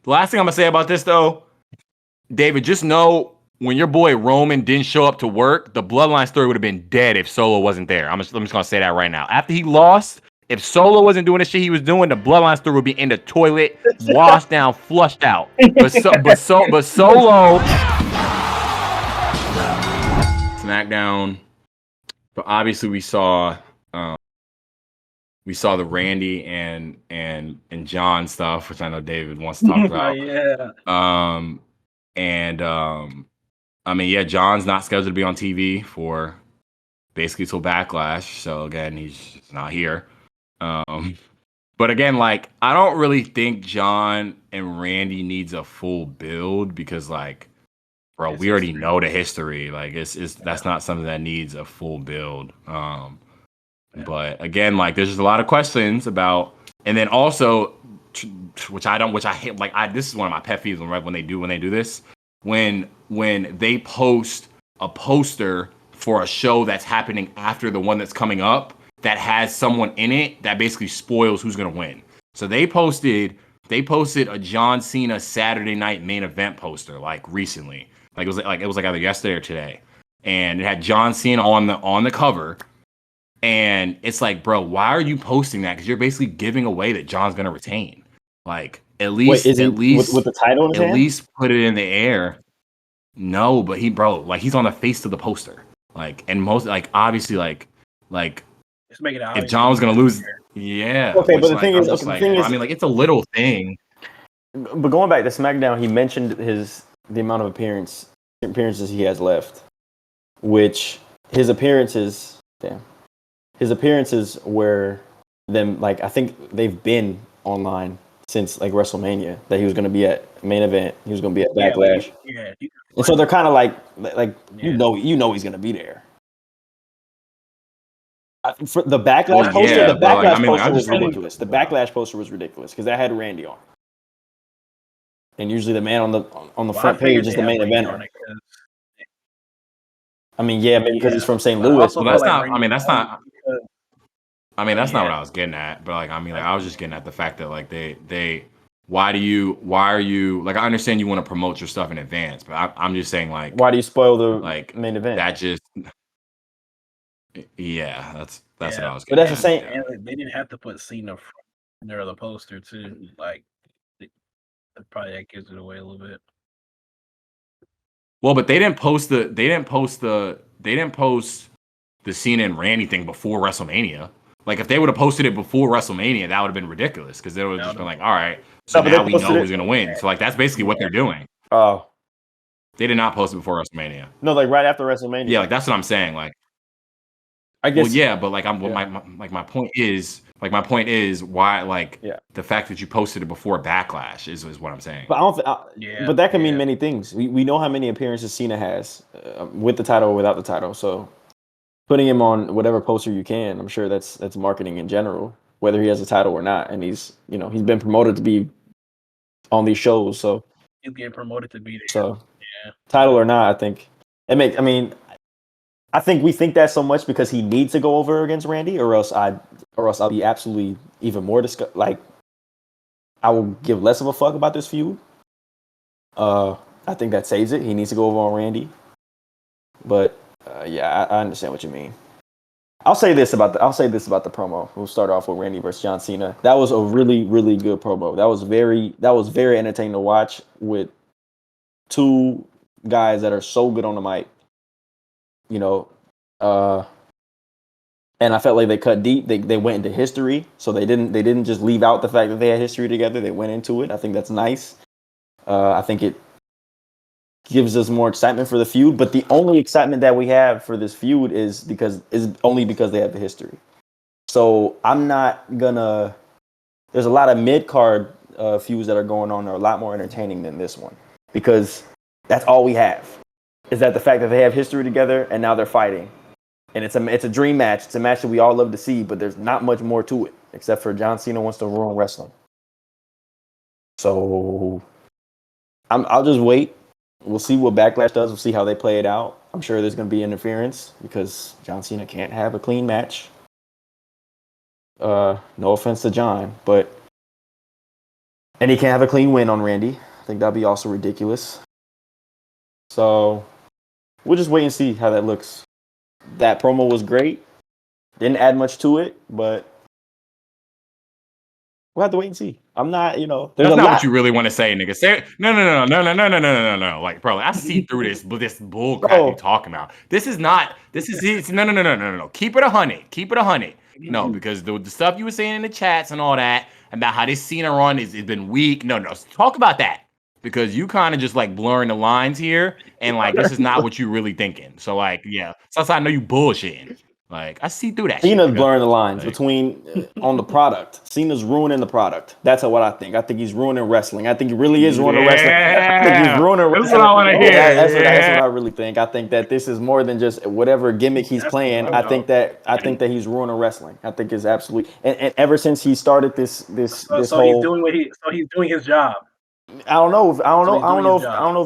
The last thing I'm gonna say about this though, David, just know when your boy Roman didn't show up to work, the bloodline story would have been dead if Solo wasn't there. I'm just gonna say that right now. After he lost, if Solo wasn't doing the shit he was doing, the bloodline story would be in the toilet, washed down, flushed out. But Solo SmackDown. But obviously we saw the Randy and John stuff, which I know David wants to talk about. I mean, yeah, John's not scheduled to be on TV for basically till Backlash. So again, he's just not here. But again, like, I don't really think John and Randy needs a full build because, like, bro, we already know the history. Like, that's not something that needs a full build. But again, like, there's just a lot of questions about, and then also, which I hate. Like, this is one of my pet peeves when they do this. When they post a poster for a show that's happening after the one that's coming up that has someone in it that basically spoils who's gonna win. So they posted a John Cena Saturday Night Main Event poster like recently. It was like either yesterday or today, and it had John Cena on the cover. And it's like, bro, why are you posting that? Because you're basically giving away that John's gonna retain. Like, at least with the title in his hand? Least put it in the air. No, but he's on the face of the poster. Like, and most, like, obviously, like just make it out. If John was gonna lose, yeah. Okay, but the thing is, I mean, like, it's a little thing. But going back to SmackDown, he mentioned the amount of appearances he has left, which his appearances were them, like, I think they've been online since like WrestleMania, that he was going to be at Main Event, he was going to be at Backlash, and so they're kind of like you know he's going to be there. For the Backlash poster, poster was ridiculous. The Backlash poster was ridiculous because that had Randy on, and usually the man on the front page is the main eventer. I mean, yeah, maybe because he's from St. Louis. Well, that's not. I mean, that's not. That's not what I was getting at. But like, I mean, like, I was just getting at the fact that like why are you like? I understand you want to promote your stuff in advance, but I'm just saying, like, why do you spoil the main event? That just. Yeah, that's what I was getting. But that's the same. They didn't have to put Cena near the poster too. Like, probably that gives it away a little bit. Well, but they didn't post the Cena and Randy thing before WrestleMania. Like, if they would have posted it before WrestleMania, that would have been ridiculous because they would have just been like, all right, so now we know who's gonna win. So like, that's basically what they're doing. Oh, they did not post it before WrestleMania. No, like right after WrestleMania. Yeah, like that's what I'm saying. Like, I guess. Well, yeah, but like my point is why, like, the fact that you posted it before Backlash is what I'm saying. But I don't. But that can mean many things. We know how many appearances Cena has with the title or without the title. So putting him on whatever poster you can, I'm sure that's marketing in general, whether he has a title or not. And he's been promoted to be on these shows, so he's getting promoted to be there. So title or not, I think I think we think that so much because he needs to go over against Randy, or else I'll be absolutely even more like I will give less of a fuck about this feud. I think that saves it. He needs to go over on Randy. But I understand what you mean. I'll say this about the promo. We'll start off with Randy versus John Cena. That was a really, really good promo. That was very entertaining to watch with two guys that are so good on the mic. And I felt like they cut deep. They went into history, so they didn't just leave out the fact that they had history together. They went into it. I think that's nice. I think it gives us more excitement for the feud. But the only excitement that we have for this feud is only because they have the history. So I'm not gonna. There's a lot of mid-card feuds that are going on that are a lot more entertaining than this one, because that's all we have. Is that the fact that they have history together and now they're fighting. And it's a dream match. It's a match that we all love to see, but there's not much more to it, except for John Cena wants to ruin wrestling. So I'll just wait. We'll see what Backlash does. We'll see how they play it out. I'm sure there's going to be interference because John Cena can't have a clean match. No offense to John, but And he can't have a clean win on Randy. I think that'd be also ridiculous. So we'll just wait and see how that looks. That promo was great. Didn't add much to it, but we'll have to wait and see. I'm not, there's That's a not lot. what you really want to say, nigga. Say no. Like, bro, I see through this bull crap you talking about. This is no. Keep it 100. Keep it 100. No, because the stuff you were saying in the chats and all that about how this Cena run has been weak. No. Talk about that. Because you kind of just like blurring the lines here, and like this is not what you really thinking. So like, yeah, so I know you bullshitting. Like I see through that. Cena's shit, blurring the lines between on the product. Cena's ruining the product. That's what I think. I think he's ruining wrestling. I think he really is ruining wrestling. I think he's ruining wrestling. That's what I want to hear. That's what I really think. I think that this is more than just whatever gimmick he's playing. I think that he's ruining wrestling. I think it's absolutely and ever since he started this So whole he's doing his job. I don't know if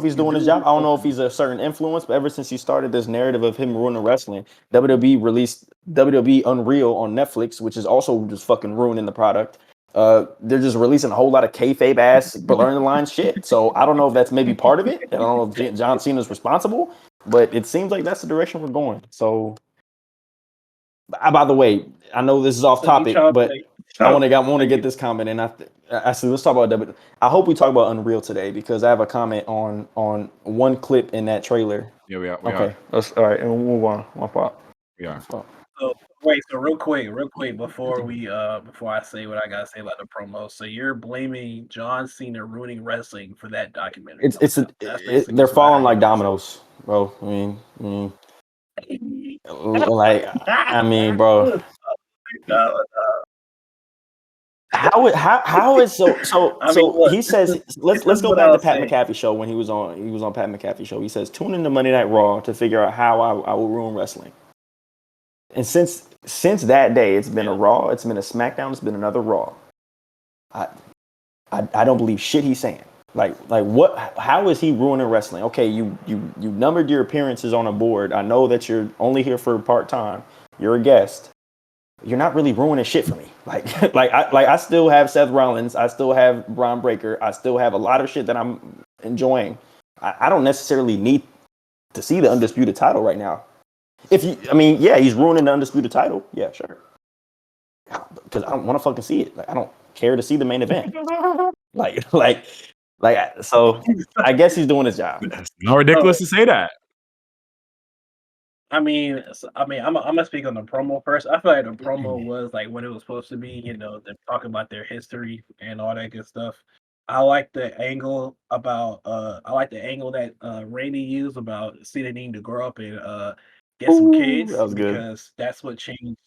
he's doing his job. I don't know if he's a certain influence, but ever since he started this narrative of him ruining wrestling, WWE released WWE Unreal on Netflix, which is also just fucking ruining the product. They're just releasing a whole lot of kayfabe ass blurring the line shit. So I don't know if that's maybe part of it. I don't know if John Cena's responsible, but it seems like that's the direction we're going. So, by the way, I know this is off topic, but I want to get this comment, and I see. Let's talk about WWE. I hope we talk about Unreal today because I have a comment on one clip in that trailer. Yeah, we are. Okay, let's all right, and we'll move on. One pop. We are. So wait, so real quick, before I say what I gotta say about the promo. So you're blaming John Cena ruining wrestling for that documentary? They're falling like dominoes, bro. I mean, bro. How is so he says let's go back to Pat McAfee show when he was on Pat McAfee show. He says tune into Monday Night Raw to figure out how I will ruin wrestling. And since that day, it's been a Raw, it's been a SmackDown, it's been another Raw. I don't believe shit he's saying. Like what? How is he ruining wrestling? Okay, you numbered your appearances on a board. I know that you're only here for part time. You're a guest. You're not really ruining shit for me. I still have Seth Rollins. I still have Bron Breakker. I still have a lot of shit that I'm enjoying. I don't necessarily need to see the undisputed title right now. He's ruining the undisputed title. Yeah, sure. Because I don't want to fucking see it. Like, I don't care to see the main event. So I guess he's doing his job. It's not ridiculous to say that. I'm gonna speak on the promo first. I feel like the promo was like what it was supposed to be. They're talking about their history and all that good stuff. I like the angle that Randy used about Cena needing to grow up and get some kids. That was good. Because that's what changed.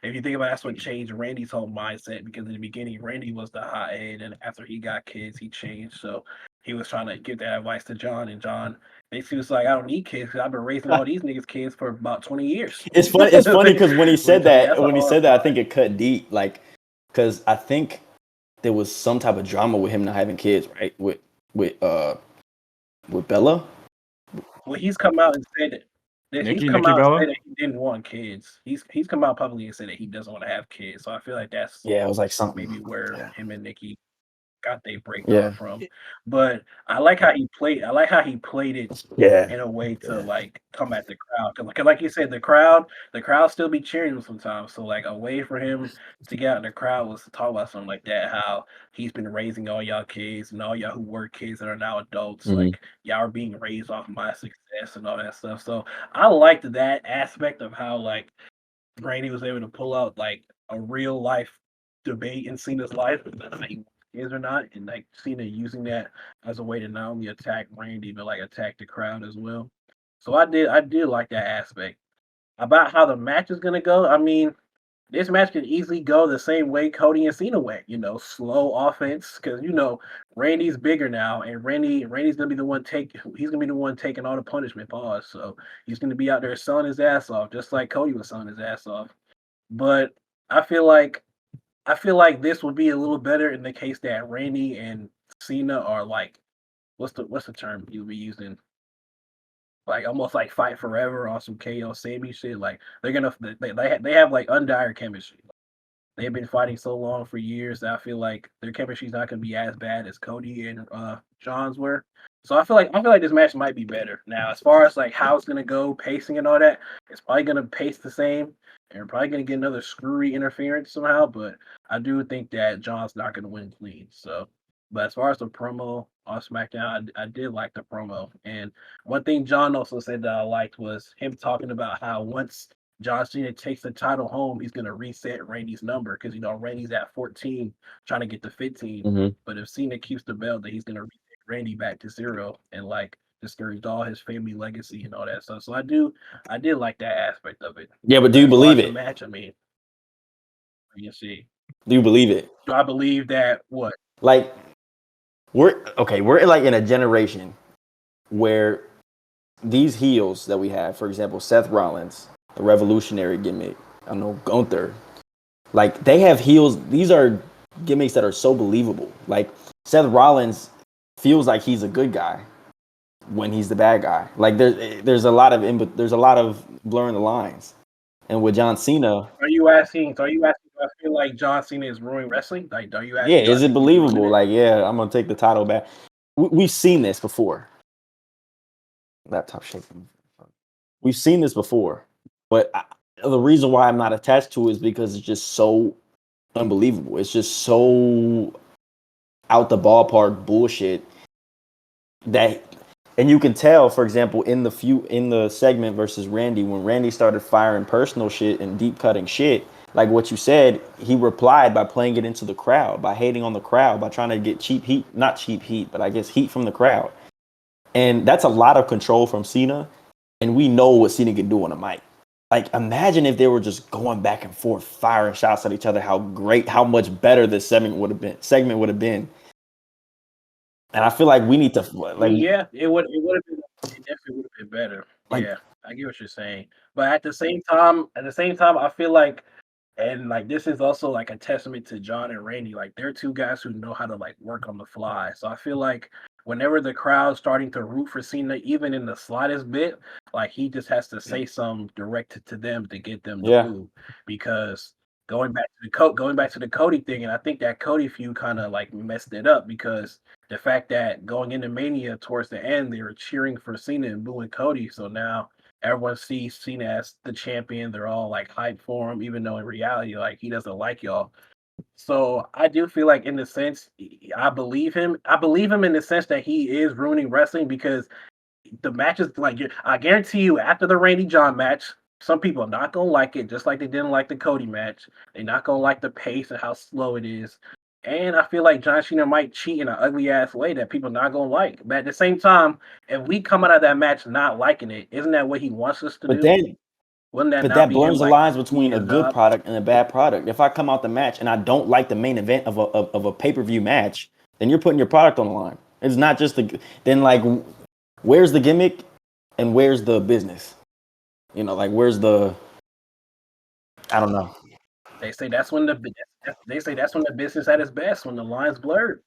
If you think about it, that's what changed Randy's whole mindset. Because in the beginning, Randy was the hothead, and after he got kids, he changed. So he was trying to give that advice to John, and John basically was like, "I don't need kids because I've been raising all these niggas' kids for about 20 years." It's funny because when he said that, I think it cut deep. Like, because I think there was some type of drama with him not having kids, right? With Bella. Well, he's come out and said that. Nikki Said Bella? that he didn't want kids. He's come out publicly and said that he doesn't want to have kids. So I feel like that's it was like something maybe where him and Nikki got their breakdown from. But I like how he played it in a way to like come at the crowd. Cause like you said, the crowd still be cheering him sometimes. So like a way for him to get out in the crowd was to talk about something like that, how he's been raising all y'all kids and all y'all who were kids that are now adults. Mhm. Like y'all are being raised off my success and all that stuff. So I liked that aspect of how like Brady was able to pull out like a real life debate in Cena's life. Is or not, and like Cena using that as a way to not only attack Randy but like attack the crowd as well. So I did like that aspect. About how the match is gonna go, I mean, this match can easily go the same way Cody and Cena went, slow offense, because Randy's bigger now, and Randy's gonna be the one taking all the punishment. Pause. So he's gonna be out there selling his ass off, just like Cody was selling his ass off. But I feel like this would be a little better in the case that Randy and Cena are like, what's the term you'll be using? Like almost like fight forever on some KO Sammy shit. Like they have like undired chemistry. they've been fighting so long for years that I feel like their chemistry's not going to be as bad as Cody and John's were. So I feel like this match might be better. Now, as far as like how it's going to go, pacing and all that, it's probably going to pace the same, and we're probably going to get another screwy interference somehow. But I do think that John's not going to win clean. So, but as far as the promo on SmackDown, I did like the promo. And one thing John also said that I liked was him talking about how once John Cena takes the title home, he's going to reset Randy's number because, Randy's at 14 trying to get to 15. Mm-hmm. But if Cena keeps the belt, then he's going to reset Randy back to 0 and like discourage all his family legacy and all that stuff. So I did like that aspect of it. Yeah, but do you believe The it? match, I mean, you see, Do you believe it? do I believe that what? Like, we're like in a generation where these heels that we have, for example, Seth Rollins, the revolutionary gimmick, I know Gunther, like they have heels. These are gimmicks that are so believable. Like Seth Rollins feels like he's a good guy when he's the bad guy. Like there's a lot of blurring the lines. And with John Cena, Are you asking? Do I feel like John Cena is ruining wrestling? Like, are you asking? yeah, do I is it think he's ruining believable? it? Like, yeah, I'm gonna take the title back. We've seen this before. Laptop shaking. We've seen this before, but the reason why I'm not attached to it is because it's just so unbelievable. It's just so out the ballpark bullshit that, and you can tell, for example, in the segment versus Randy, when Randy started firing personal shit and deep cutting shit, like what you said, he replied by playing it into the crowd, by hating on the crowd, by trying to get not cheap heat, but I guess heat from the crowd. And that's a lot of control from Cena. And we know what Cena can do on a mic. Like, imagine if they were just going back and forth, firing shots at each other, how much better this segment would have been. And I feel like we need to Yeah, it would have been. It definitely would have been better. like, Yeah, I get what you're saying, but at the same time, I feel like, and like this is also like a testament to John and Randy. Like they're two guys who know how to like work on the fly. So I feel like whenever the crowd's starting to root for Cena, even in the slightest bit, like he just has to say something directed to them to get them to yeah, boo. Because going back to the Cody thing, and I think that Cody feud kind of like messed it up because the fact that going into Mania towards the end, they were cheering for Cena and booing Cody. So now everyone sees Cena as the champion. They're all like hyped for him, even though in reality, like he doesn't like y'all. So I do feel like, in the sense, I believe him. I believe him in the sense that he is ruining wrestling because the matches, like I guarantee you, after the Randy John match, some people are not gonna like it, just like they didn't like the Cody match. They're not gonna like the pace and how slow it is. And I feel like John Cena might cheat in an ugly ass way that people not gonna like. But at the same time, if we come out of that match not liking it, isn't that what he wants us to but do? then Wouldn't that but not that be him blurs the like lines doing between a his good job? product and a bad product. If I come out the match and I don't like the main event of a pay-per-view match, then you're putting your product on the line. It's not just then like where's the gimmick and where's the business? Like where's the I don't know. They say that's when the business at its best, when the lines blurred.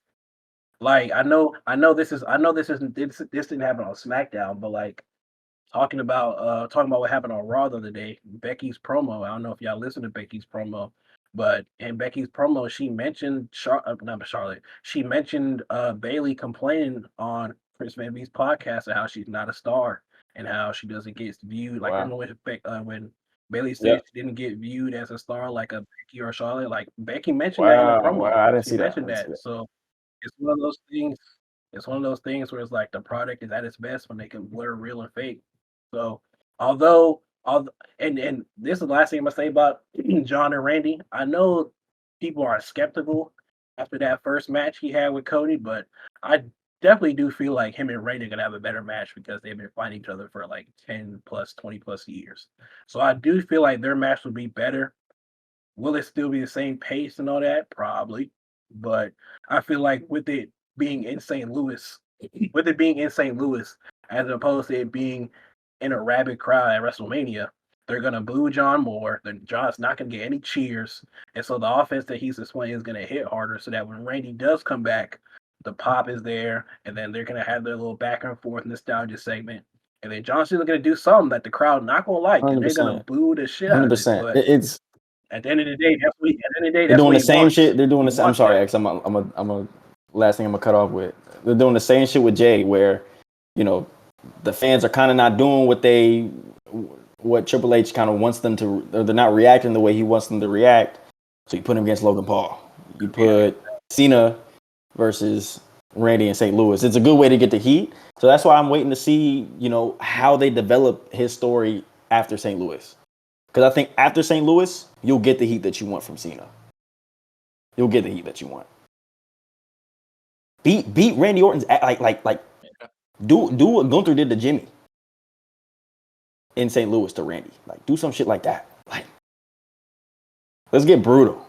Like this didn't happen on SmackDown, but like talking about what happened on Raw the other day, Becky's promo. I don't know if y'all listened to Becky's promo, but in Becky's promo, she mentioned not Charlotte. She mentioned Bailey complaining on Chris Van V's podcast of how she's not a star and how she doesn't get viewed. Like, Wow. remember when Bailey Yeah. said she didn't get viewed as a star like a Becky or Charlotte? Like Becky mentioned that in the Wow. promo. I didn't She see that. I mentioned didn't see that. that. So it's one of those things. It's one of those things where it's like the product is at its best when they can blur real and fake. So and this is the last thing I'm gonna say about John and Randy. I know people are skeptical after that first match he had with Cody, but I definitely do feel like him and Randy are gonna have a better match because they've been fighting each other for like 10 plus, 20 plus years. So I do feel like their match will be better. Will it still be the same pace and all that? Probably. But I feel like with it being in St. Louis, as opposed to it being in a rabid crowd at WrestleMania, they're gonna boo John more. Then John's not gonna get any cheers, and so the offense that he's displaying is gonna hit harder. So that when Randy does come back, the pop is there, and then they're gonna have their little back and forth nostalgia segment. And then John Cena's gonna do something that the crowd not gonna like, and they're gonna 100%. boo the shit out of it. 100%. But At the end of the day, that's what. At the end of the day, They're that's doing what the he same wants. shit. They're doing He this. I'm wants sorry, that. X. I'm a last thing I'm gonna cut off with. They're doing the same shit with Jay, where the fans are kind of not doing what Triple H kind of wants them to. Or they're not reacting the way he wants them to react. So you put him against Logan Paul. You put Cena versus Randy in St. Louis. It's a good way to get the heat. So that's why I'm waiting to see how they develop his story after St. Louis. Because I think after St. Louis, you'll get the heat that you want from Cena. You'll get the heat that you want. Beat Randy Orton's like do what Gunther did to Jimmy in St. Louis to Randy. Like do some shit like that. Like let's get brutal.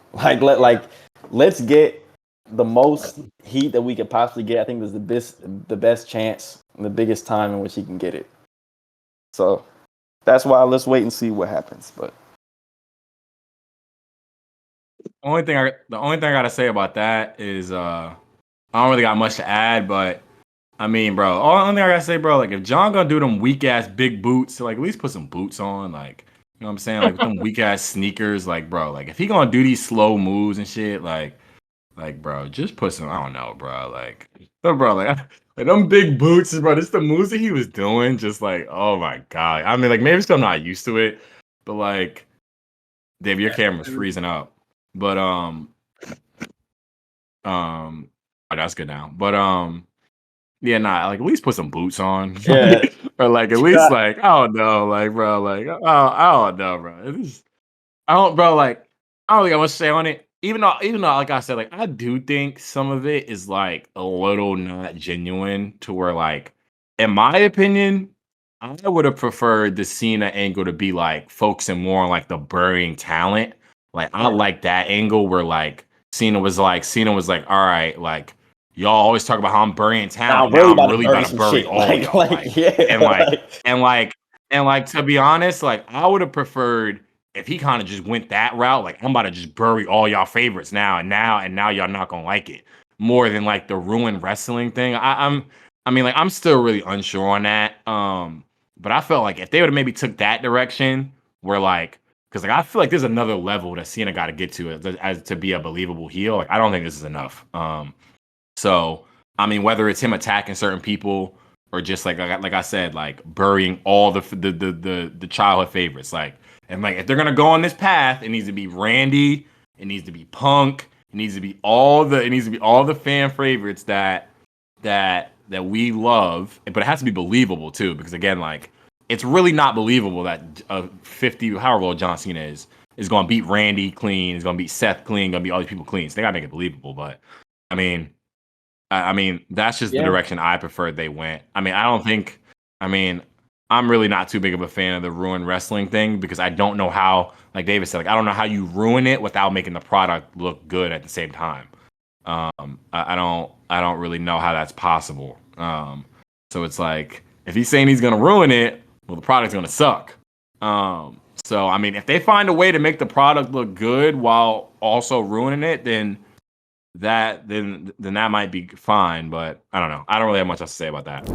Let's get the most heat that we could possibly get. I think this is the best chance and the biggest time in which he can get it. So that's why let's wait and see what happens. But the only thing I gotta say about that is I don't really got much to add, but I mean, bro, only thing I gotta say, bro, like if John gonna do them weak ass big boots, like at least put some boots on, like you know what I'm saying, like with them weak ass sneakers, like bro, like if he gonna do these slow moves and shit, like bro, just put some, I don't know, bro, like them big boots, bro, this the moves that he was doing, just like oh my god, I mean, like maybe still not used to it, but like Dave, your camera's freezing up, but oh, that's good now, but yeah, nah, like at least put some boots on. yeah, or like at least like, I don't know, like bro, like I don't know, bro. I don't bro, like I don't think I much to say on it. Even though like I said, like I do think some of it is like a little not genuine to where like in my opinion, I would have preferred the Cena angle to be like focusing more on like the burying talent. Like I like that angle where like Cena was like, all right, like y'all always talk about how I'm burying talent. Now I'm really about to bury all like, y'all. like, yeah, and like to be honest, like I would have preferred if he kind of just went that route, like I'm about to just bury all y'all favorites now y'all not gonna like it more than like the ruin wrestling thing. I mean, like I'm still really unsure on that. But I felt like if they would have maybe took that direction, where like, because like I feel like there's another level that Cena got to get to as to be a believable heel. Like I don't think this is enough. So I mean, whether it's him attacking certain people or just like I said, like burying all the childhood favorites, like and like if they're gonna go on this path, it needs to be Randy, it needs to be Punk, it needs to be all the fan favorites that we love, but it has to be believable too, because again, like it's really not believable that 50, however old John Cena is gonna beat Randy clean, is gonna beat Seth clean, gonna beat all these people clean. So they gotta make it believable. But I mean, that's just the direction I prefer they went. I mean, I'm really not too big of a fan of the ruin wrestling thing because I don't know how, like David said, like I don't know how you ruin it without making the product look good at the same time. I don't really know how that's possible. So it's like if he's saying he's gonna ruin it, well, the product's gonna suck. So I mean, if they find a way to make the product look good while also ruining it, then that might be fine, but I don't know. I don't really have much else to say about that.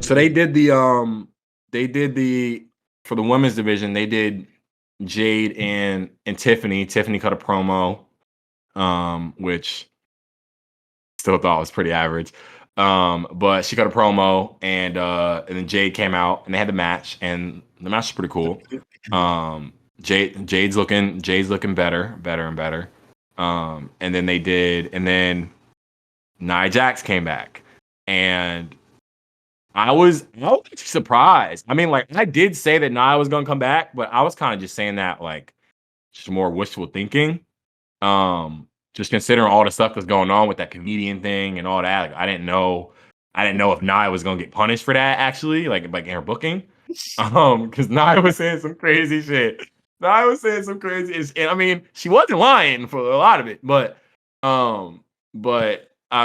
So they did the for the women's division, they did Jade and Tiffany. Tiffany cut a promo, which still thought was pretty average. But she cut a promo and then Jade came out and they had the match, and the match was pretty cool. Jade's looking better and better. And then Nia Jax came back, and I was surprised. I mean, like I did say that Nia was gonna come back, but I was kind of just saying that like just more wishful thinking. Just considering all the stuff that's going on with that comedian thing and all that. Like, I didn't know if Nia was gonna get punished for that actually, like in her booking. Because Nia was saying some crazy shit. Nia was saying some crazy, and I mean, she wasn't lying for a lot of it, but I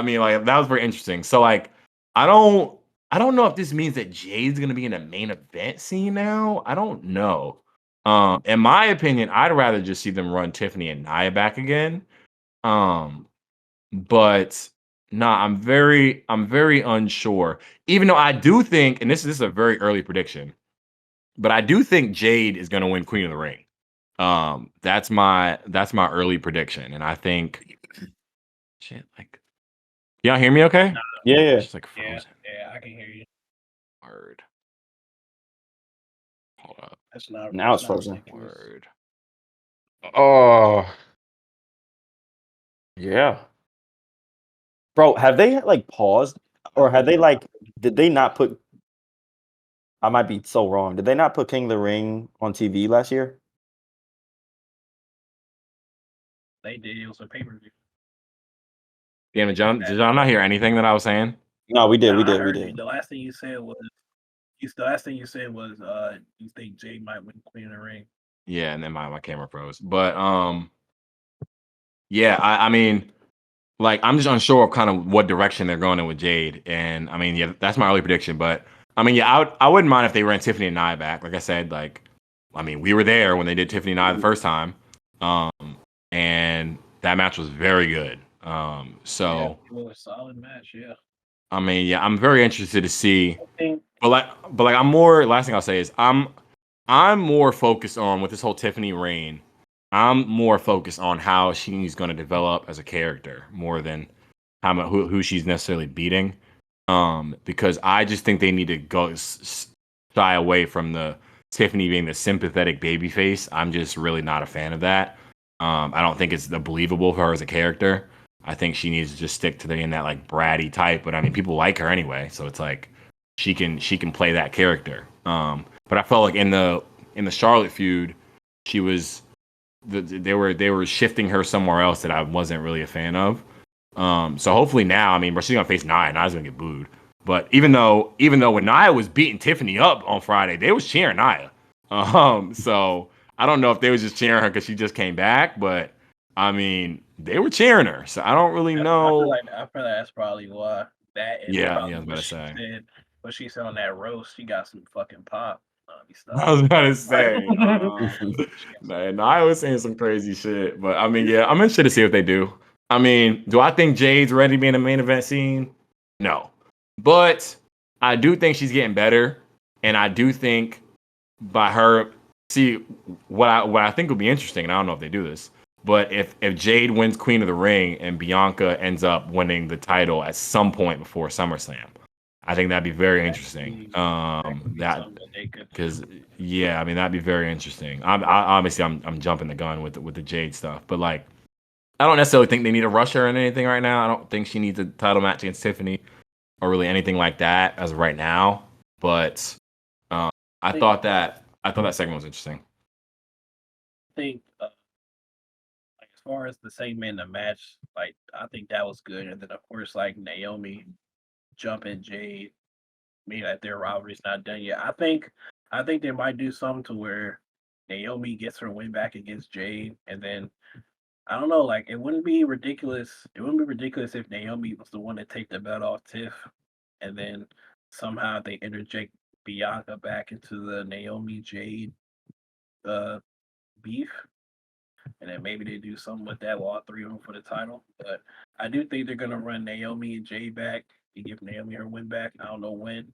mean, like that was very interesting. So like, I don't know if this means that Jade's gonna be in a main event scene now. I don't know. In my opinion, I'd rather just see them run Tiffany and Nia back again. But nah, I'm very unsure. Even though I do think, and this is a very early prediction, but I do think Jade is gonna win Queen of the Ring. That's my early prediction, and I think shit. Like, y'all hear me? Okay. Nah, Yeah. It's just like yeah, frozen. yeah, I can hear you. Word. Hold up. That's not Now that's it's not frozen. ridiculous. Word. Oh. Yeah. Bro, have they like paused or have they like did they not put I might be so wrong. Did they not put King of the Ring on TV last year? They did. It was a pay-per-view. Damn it, John. Did y'all not hear anything that I was saying? No, we did. Nah, We I did. We heard you. did. The last thing you said was you think Jade might win Queen of the Ring. Yeah, and then my camera froze. But yeah, I mean, like I'm just unsure of kind of what direction they're going in with Jade. And I mean, yeah, that's my early prediction. But I mean, yeah, I wouldn't mind if they ran Tiffany and Nia back. Like I said, like I mean, we were there when they did Tiffany and Nia the first time. And that match was very good. So yeah, it was a solid match, yeah. I mean, yeah, I'm very interested to see. I think But like I'm more. Last thing I'll say is I'm more focused on with this whole Tiffany reign. I'm more focused on how she's going to develop as a character more than who she's necessarily beating. Because I just think they need to go shy away from the Tiffany being the sympathetic babyface. I'm just really not a fan of that. I don't think it's believable for her as a character. I think she needs to just stick to being that like bratty type. But I mean, people like her anyway, so it's like she can play that character. But I felt like in the Charlotte feud, she was they were shifting her somewhere else that I wasn't really a fan of. So hopefully now, I mean, she's gonna face Nia. Nia's gonna get booed. But even though when Nia was beating Tiffany up on Friday, they was cheering Nia. So I don't know if they was just cheering her because she just came back, but I mean, they were cheering her. So I don't really know. I feel like that's probably why that and Yeah, probably I was about to say. what she said on that roast. She got some fucking pop. I was about to say, man, I was saying some crazy shit, but I mean, yeah, I'm interested to see what they do. I mean, do I think Jade's ready to be in the main event scene? No, but I do think she's getting better, and I do think by her, see what I think would be interesting. And I don't know if they do this, but if Jade wins Queen of the Ring and Bianca ends up winning the title at some point before SummerSlam, I think that'd be very interesting. Because yeah, I mean that'd be very interesting. Obviously I'm jumping the gun with the Jade stuff, but like I don't necessarily think they need to rush her in anything right now. I don't think she needs a title match against Tiffany or really anything like that as of right now. But I thought that segment was interesting. I think like as far as the segment in the match, like I think that was good, and then of course like Naomi jumping Jade, mean that their rivalry's not done yet. I think they might do something to where Naomi gets her win back against Jade, and then I don't know, like it wouldn't be ridiculous. It wouldn't be ridiculous if Naomi was the one to take the belt off Tiff, and then somehow they interject Bianca back into the Naomi Jade beef, and then maybe they do something with that with all three of them for the title. But I do think they're gonna run Naomi and Jade back and give Naomi her win back. I don't know when.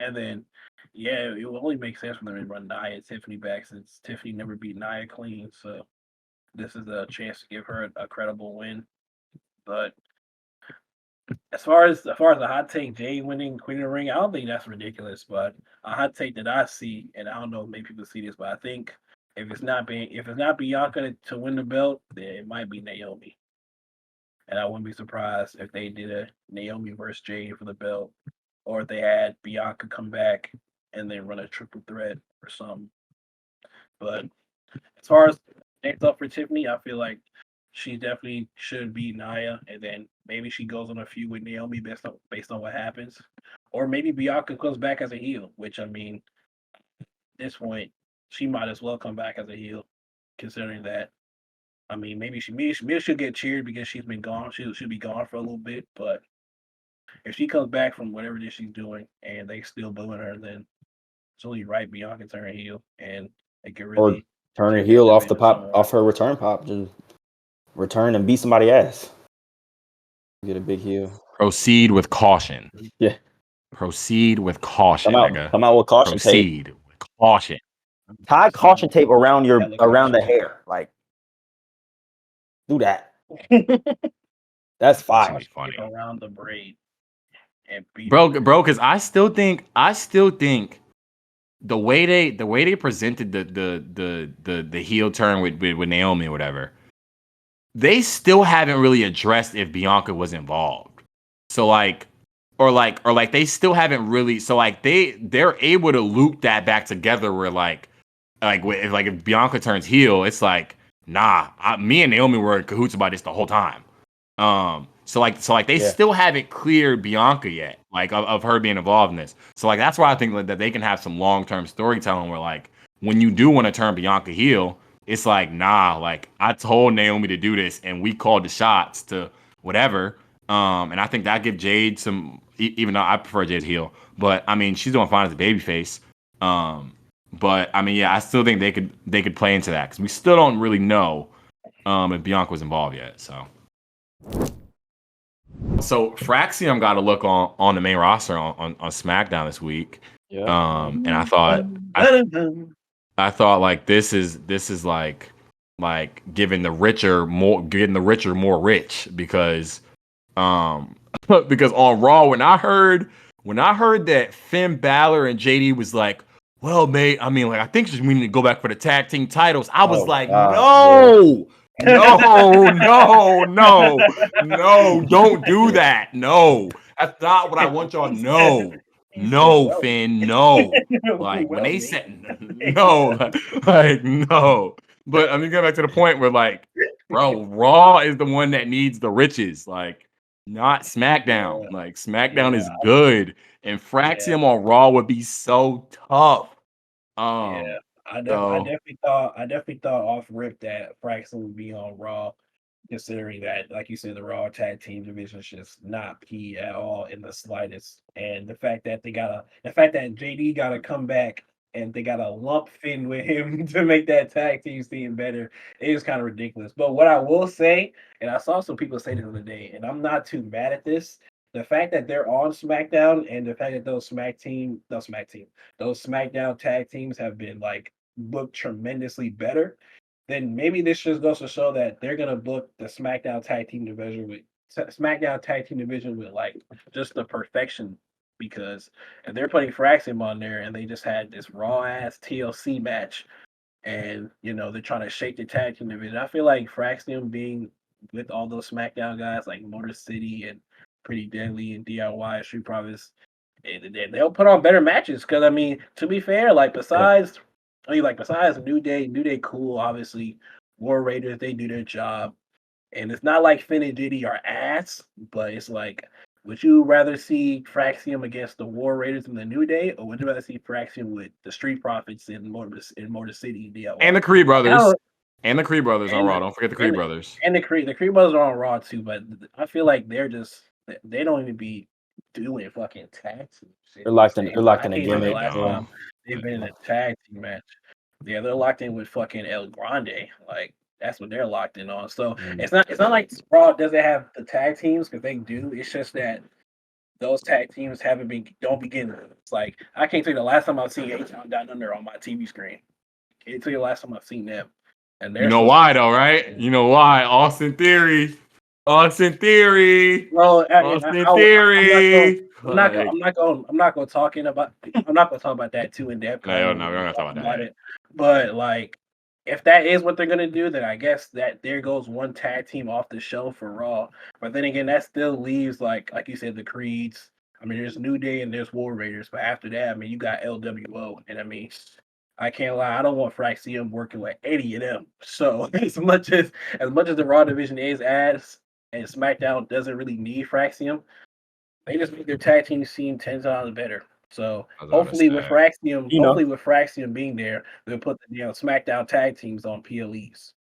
And then, yeah, it will only make sense for them to run Nia and Tiffany back since Tiffany never beat Nia clean. So this is a chance to give her a credible win. But as far as a hot take, Jade winning Queen of the Ring, I don't think that's ridiculous. But a hot take that I see, and I don't know if many people see this, but I think if it's not Bianca to win the belt, then it might be Naomi. And I wouldn't be surprised if they did a Naomi versus Jade for the belt, or if they had Bianca come back and then run a triple threat or something. But as far as next up for Tiffany, I feel like she definitely should beat Nia, and then maybe she goes on a feud with Naomi based on what happens, or maybe Bianca comes back as a heel. Which I mean, at this point, she might as well come back as a heel, considering that. I mean, maybe she'll get cheered because she's been gone. She'll be gone for a little bit, but if she comes back from whatever it is she's doing and they still booing her, then it's only right Bianca turn heel and they can really Or turn her take heel that off the division pop somewhere. off her return pop. Just return and beat somebody ass. Get a big heel. Proceed with caution. Yeah. Proceed with caution, nigga. Come out with caution tape. Proceed with caution. Tie caution tape around Hella around the caution tape. hair. Like, do that. That's fire. Should be funny. Around the braid and beat Bro, because I still think the way they presented the heel turn with Naomi or whatever, they still haven't really addressed if Bianca was involved. So like they still haven't really. So like they're able to loop that back together where if Bianca turns heel, it's like nah. Me and Naomi were in cahoots about this the whole time. So they still haven't cleared Bianca yet, like of her being involved in this. So like that's why I think that they can have some long-term storytelling where like when you do want to turn Bianca heel, it's like nah, like I told Naomi to do this and we called the shots to whatever. And I think that gives Jade some, even though I prefer Jade heel, but I mean she's doing fine as a babyface. But I mean yeah, I still think they could play into that because we still don't really know if Bianca was involved yet. So Fraxium got a look on the main roster on SmackDown this week. Yeah. And I thought like this is like getting the richer more rich because because on Raw when I heard that Finn Balor and JD was like, well, mate, I mean, like I think we need to go back for the tag team titles. I was no. No, don't do that. No, that's not what I want y'all to know. No, Finn, no. Like when they said no, like no. But I mean, going back to the point where like, bro, Raw is the one that needs the riches, like not SmackDown. Like SmackDown is good, and Fraxium on Raw would be so tough. I definitely thought off rip that Fraxon would be on Raw, considering that, like you said, the Raw tag team division is just not key at all in the slightest. And the fact that JD got to come back and they got to lump Finn with him to make that tag team seem better is kind of ridiculous. But what I will say, and I saw some people say this the other day, and I'm not too mad at this. The fact that they're on SmackDown and the fact that those SmackDown tag teams have been like booked tremendously better, then maybe this just goes to show that they're gonna book the SmackDown tag team division with like just the perfection. Because if they're putting Fraxium on there and they just had this raw ass TLC match, and they're trying to shake the tag team division, I feel like Fraxium being with all those SmackDown guys like Motor City and Pretty Deadly and DIY and Street Profits, they'll put on better matches. Because I mean, to be fair, besides New Day, cool. Obviously, War Raiders, they do their job, and it's not like Finn and JD are ass, but it's like, would you rather see Fraxium against the War Raiders in the New Day, or would you rather see Fraxium with the Street Profits in Motor City DIY and the Creed brothers? And the Creed brothers on Raw. Don't forget the Creed brothers. And the Creed brothers are on Raw too, but I feel like they don't even be doing fucking tag team shit. They're locked in a gimmick. Last time they've been in a tag team match. Yeah, they're locked in with fucking El Grande. Like that's what they're locked in on. So it's not like Raw doesn't have the tag teams, because they do. It's just that those tag teams don't begin. It's like I can't tell you the last time I've seen H-Town Down Under on my TV screen. Can't tell you the last time I've seen them. And you know why though, right? You know why? Austin Theory. Bro, Austin Theory. I'm not gonna talk about that too in depth. No, we're not gonna talk about that. But like, if that is what they're gonna do, then I guess that there goes one tag team off the show for Raw. But then again, that still leaves like you said, the Creeds. I mean, there's New Day and there's War Raiders, but after that, I mean, you got LWO, and I mean, I can't lie, I don't want Fraxium working with any of them. So as much as the Raw division is ass, and SmackDown doesn't really need Fraxium, they just make their tag team scene 10 times better. So hopefully with Fraxium being there, they'll put the SmackDown tag teams on PLEs.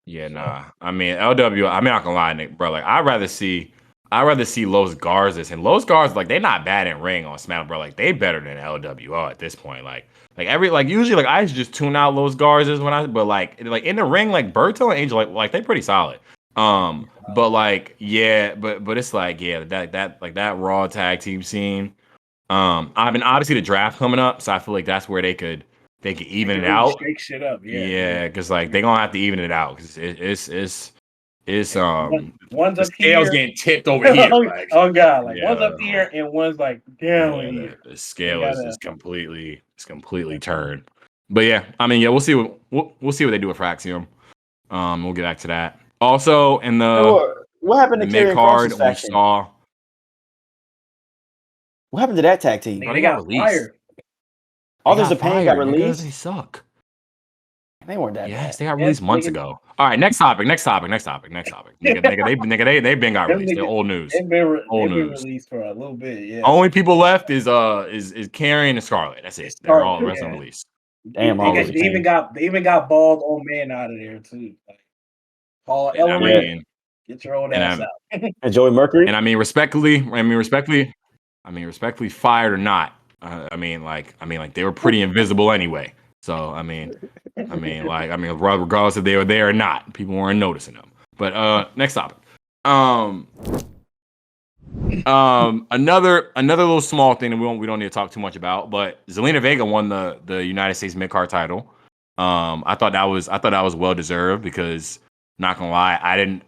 Yeah, nah. I mean LW. I'm not gonna lie, Nick, bro. Like I'd rather see Los Garzas, and Los Garzas, like they're not bad in ring on SmackDown, bro. Like they better than LWO at this point. Usually like I used to just tune out Los Garzas but like in the ring, like Berto and Angel, like they pretty solid. But like yeah, but it's like yeah, that Raw tag team scene. I mean obviously the draft coming up, so I feel like that's where they could they can even it really out. shake shit up. Yeah, because like they're gonna have to even it out because it's one's the up scale's here. getting tipped over here. Like, Oh god, like one's yeah, up here and one's like down yeah, here. the They scale gotta is completely turned. But yeah, I mean, yeah, we'll see we'll see what they do with Axiom. We'll get back to that. Also, in What happened the to mid Karrion card, Kross's we faction? saw. What happened to that tag team? Bro, they got fired. Authors of Pain got fired, nigga. released. They suck. They weren't that Yes, bad. they got released months ago. All right, next topic. Nigga, they've been got Them released. They're niggas, old news. they've been Old they've been news. released for a little bit. Yeah. Only people left is Carrion and Scarlet. That's it. They're all the rest Yeah. of released. Damn, all They those even got bald old man out of there too. Like, Paul And I Ellering, mean, get your old and ass I out. And Joey Mercury. and I mean respectfully, fired or not. I mean, they were pretty invisible anyway. So regardless if they were there or not, people weren't noticing them. But next topic. Another little small thing that we don't need to talk too much about, but Zelina Vega won the United States mid card title. I thought that was well deserved because not gonna lie, I didn't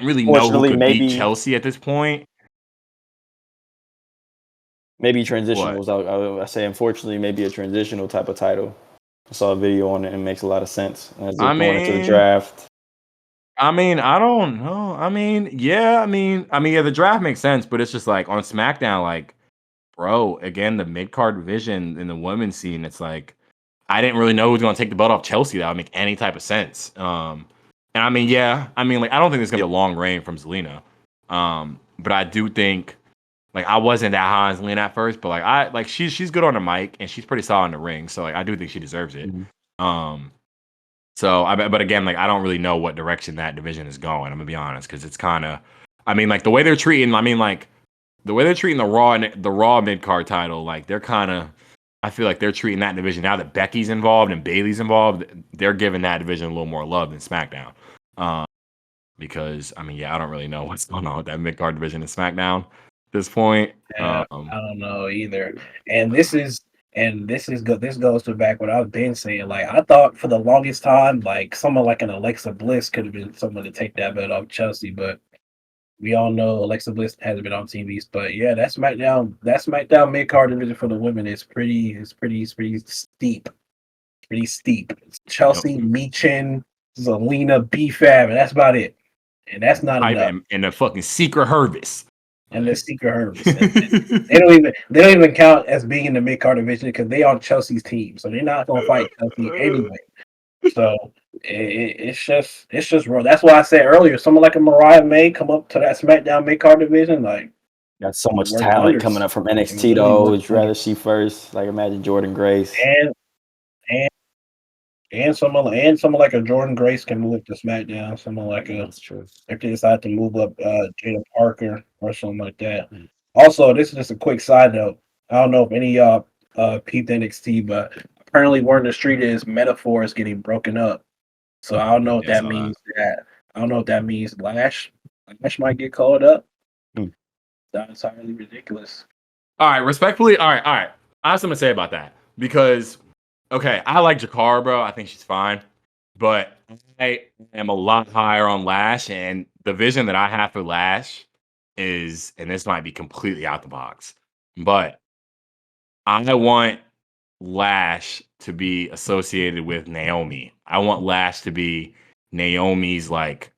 really know who could beat Chelsea at this point. Maybe transitionals. I say, unfortunately, maybe a transitional type of title. I saw a video on it and it makes a lot of sense as they're going into the draft. I don't know. Yeah, the draft makes sense, but it's just like on SmackDown, like, bro, again, the mid card division in the women's scene, it's like I didn't really know who's gonna take the belt off Chelsea. That would make any type of sense. And I don't think there's gonna be a long reign from Zelina. But I do think like I wasn't that high on Zelina at first, but she's good on the mic and she's pretty solid in the ring. So like I do think she deserves it. Mm-hmm. But again, like I don't really know what direction that division is going. I'm gonna be honest, because it's kind of, the way they're treating, the Raw mid card title, like they're kind of, I feel like they're treating that division now that Becky's involved and Bayley's involved. They're giving that division a little more love than SmackDown, because I don't really know what's going on with that mid card division in SmackDown at this point. Yeah, I don't know either. And this goes to back what I've been saying. Like I thought for the longest time, like someone like an Alexa Bliss could have been someone to take that belt off Chelsea, but we all know Alexa Bliss hasn't been on TVs. But yeah, that SmackDown mid card division for the women is pretty steep. Pretty steep. It's Chelsea, Michin, Zelina, B-Fab, and that's about it. And that's not enough. And the fucking Secret Hervis. And the Secret Hervis. they don't even count as being in the mid card division because they on Chelsea's team, so they're not gonna fight Chelsea anyway. So it's just raw. That's why I said earlier, someone like a Mariah May come up to that SmackDown mid card division, like got so much talent coming up from NXT though. Would you rather see first? Like imagine Jordan Grace and someone like a Jordan Grace can move to SmackDown. Someone like that's true. If they decide to move up Jada Parker or something like that. Also, this is just a quick side note. I don't know if any of y'all peeped NXT, but apparently word in the street is Metaphor is getting broken up. So I don't know if that means Lash might get called up. That's entirely ridiculous. All right, respectfully, all right. I have something to say about that because, okay, I like Jakara, bro. I think she's fine, but I am a lot higher on Lash, and the vision that I have for Lash is, and this might be completely out the box, but I want Lash to be associated with Naomi. I want Lash to be Naomi's like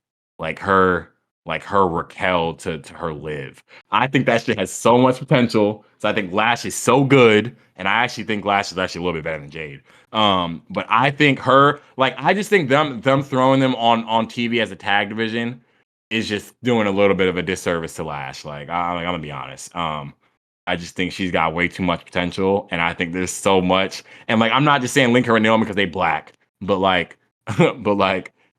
her Raquel to her Liv. I think that shit has so much potential. So I think Lash is so good, and I actually think Lash is actually a little bit better than Jade. But I think I just think them throwing them on TV as a tag division is just doing a little bit of a disservice to Lash. I'm gonna be honest. I just think she's got way too much potential, and I think there's so much. And I'm not just saying link her and Naomi because they black, but at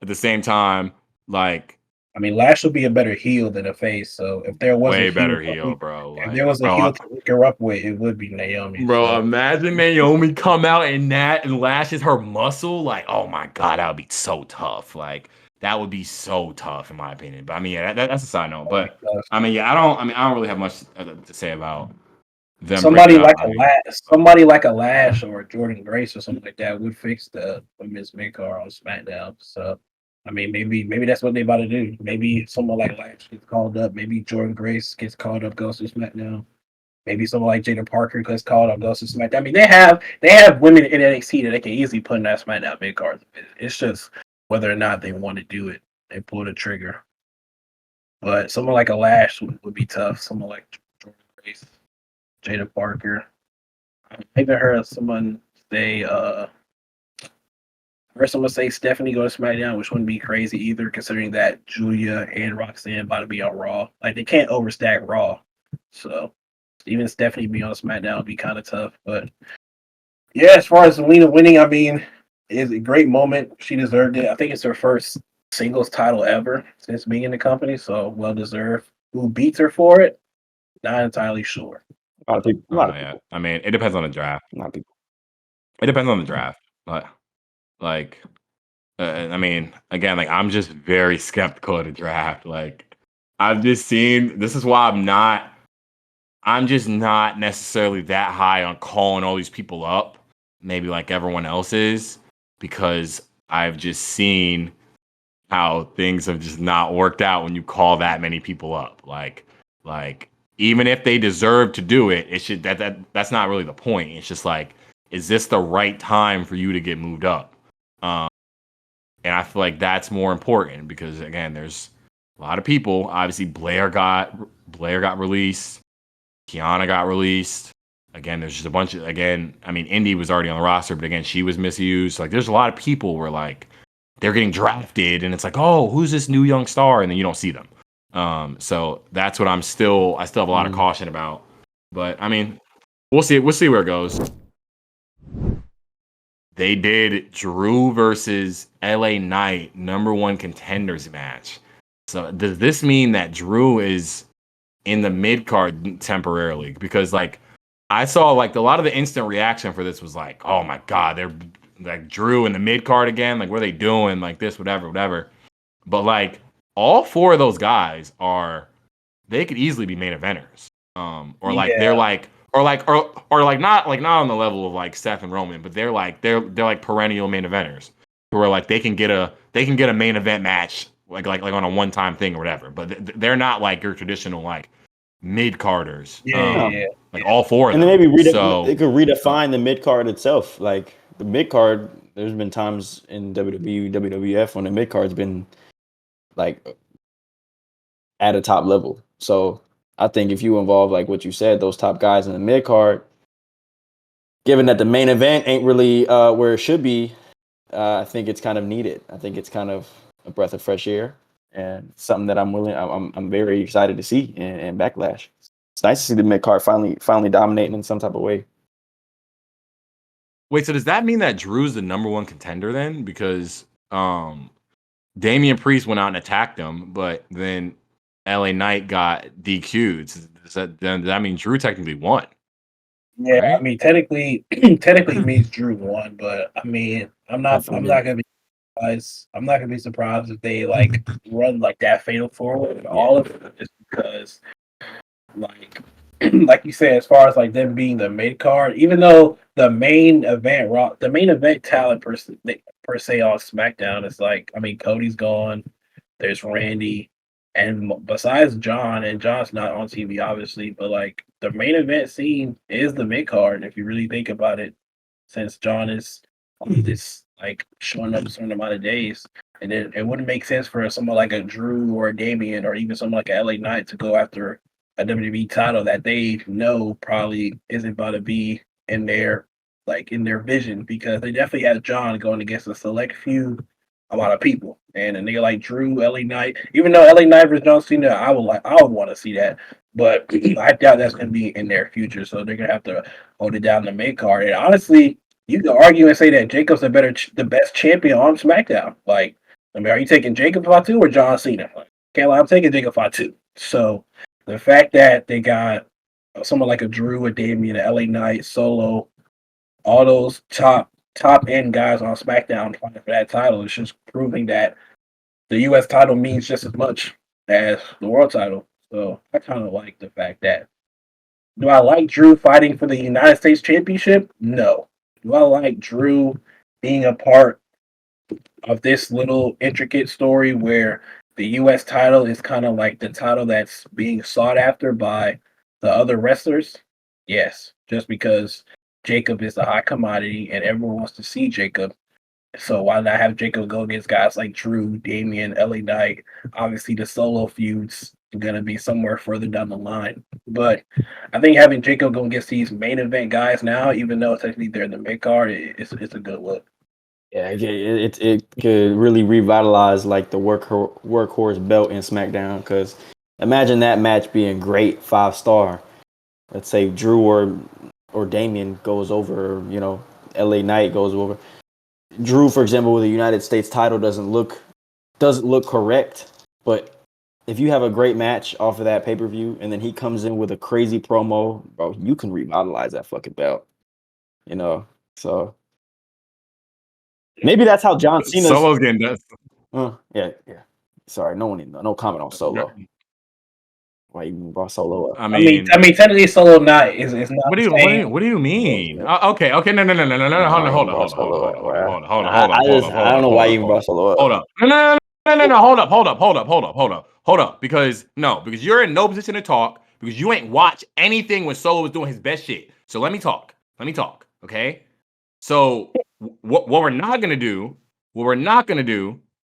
the same time, Lash will be a better heel than a face. So if there was way better heel, bro. If there was a heel to link her up with, it would be Naomi. Bro, so. Imagine Naomi come out and Lash is her muscle. Oh my god, that would be so tough. That would be so tough in my opinion. But that's a side note. But I don't really have much to say about them somebody breaking up. somebody like a Lash or Jordan Grace or something like that would fix the women's mid card on SmackDown. So, I mean, maybe that's what they about to do. Maybe someone like Lash gets called up. Maybe Jordan Grace gets called up, goes to SmackDown. Maybe someone like Jada Parker gets called up, goes to SmackDown. I mean, they have women in NXT that they can easily put in that SmackDown mid card. It's just whether or not they want to do it. They pull the trigger. But someone like a Lash would be tough. Someone like Jordan Grace, Jada Parker. I even heard someone say Stephanie go to SmackDown, which wouldn't be crazy either, considering that Julia and Roxanne about to be on Raw. Like they can't overstack Raw. So even Stephanie being on SmackDown would be kind of tough. But yeah, as far as Zelina winning, I mean, it's a great moment. She deserved it. I think it's her first singles title ever since being in the company, so well deserved. Who beats her for it? Not entirely sure. A lot of people. A lot of Yeah. people. I mean, it depends on the draft. A lot of people. It depends on the draft. Like, I mean, again, like I'm just very skeptical of the draft. Like, I've just seen. This is why I'm just not necessarily that high on calling all these people up, maybe like everyone else is, because I've just seen how things have just not worked out when you call that many people up. Like even if they deserve to do it, it should that's not really the point. It's just like, is this the right time for you to get moved up? And I feel like that's more important because again, there's a lot of people. Obviously, Blair got released. Kiana got released. Again, there's just a bunch of I mean, Indy was already on the roster, but again, she was misused. Like, there's a lot of people where like they're getting drafted, and it's like, oh, who's this new young star? And then you don't see them. So that's what I still have a lot of caution about. But I mean, we'll see where it goes. They did Drew versus LA Knight #1 contenders match. So does this mean that Drew is in the mid card temporarily? Because like I saw like a lot of the instant reaction for this was like, oh my god, they're like Drew in the mid card again. Like, what are they doing? Like this, whatever. But like all four of those guys they could easily be main eventers. Or like they're like or not on the level of like Seth and Roman, but they're like perennial main eventers where like they can get a main event match like on a one time thing or whatever. But they're not like your traditional like mid carders. Like all four of them. And then maybe So it could redefine the mid card itself. Like the mid card, there's been times in WWE, WWF when the mid card's been like at a top level. So I think if you involve like what you said, those top guys in the mid card, given that the main event ain't really where it should be, I think it's kind of needed. I think it's kind of a breath of fresh air and something that I'm very excited to see in Backlash. It's nice to see the mid card finally dominating in some type of way. wait, so does that mean that Drew's the #1 contender then? Because Damian Priest went out and attacked him, but then LA Knight got DQ'd. Does that mean Drew technically won? Yeah, Right? I mean technically it means Drew won, but I mean I'm not gonna be surprised. I'm not gonna be surprised if they like run like that fatal forward all of it, just because like like you said, as far as like them being the mid card, even though the main event talent per se on SmackDown is like, I mean, Cody's gone, there's Randy, and besides John, and John's not on TV obviously, but like the main event scene is the mid card if you really think about it, since John is on this like showing up a certain amount of days. And it wouldn't make sense for someone like a Drew or a Damian or even someone like a LA Knight to go after a WWE title that they know probably isn't about to be in their vision, because they definitely had John going against a select few amount of people. And a nigga like Drew, LA Knight, even though LA Knight versus John Cena, I would want to see that. But I doubt that's gonna be in their future. So they're gonna have to hold it down the main card. And honestly, you can argue and say that Jacob's the best champion on SmackDown. Like, I mean, are you taking Jacob Fatu or John Cena? Like, can't lie, I'm taking Jacob Fatu. So the fact that they got someone like a Drew, a Damian, a LA Knight, Solo, all those top end guys on SmackDown fighting for that title is just proving that the US title means just as much as the world title. So I kind of like the fact that Do I like Drew fighting for the United States Championship? No. Do I like Drew being a part of this little intricate story where the U.S. title is kind of like the title that's being sought after by the other wrestlers? Yes, just because Jacob is the hot commodity and everyone wants to see Jacob. So why not have Jacob go against guys like Drew, Damian, LA Knight? Obviously, the solo feud's going to be somewhere further down the line. But I think having Jacob go against these main event guys now, even though technically they're in the mid card, it's a good look. Yeah, it could really revitalize like the workhorse belt in SmackDown. Because imagine that match being great, 5-star. Let's say Drew or Damian goes over, LA Knight goes over. Drew, for example, with the United States title doesn't look correct, but if you have a great match off of that pay-per-view and then he comes in with a crazy promo, bro, you can revitalize that fucking belt. So maybe that's how John Cena's Solo's getting done. Yeah. Sorry, no comment on Solo. Why you brought Solo up? I mean, technically, Solo not is not. What do you mean? Okay, no. Hold up. I don't know why you even brought Solo up. Hold up. No. Hold up. Because you're in no position to talk because you ain't watch anything when Solo was doing his best shit. So let me talk. Okay. So what we're not gonna do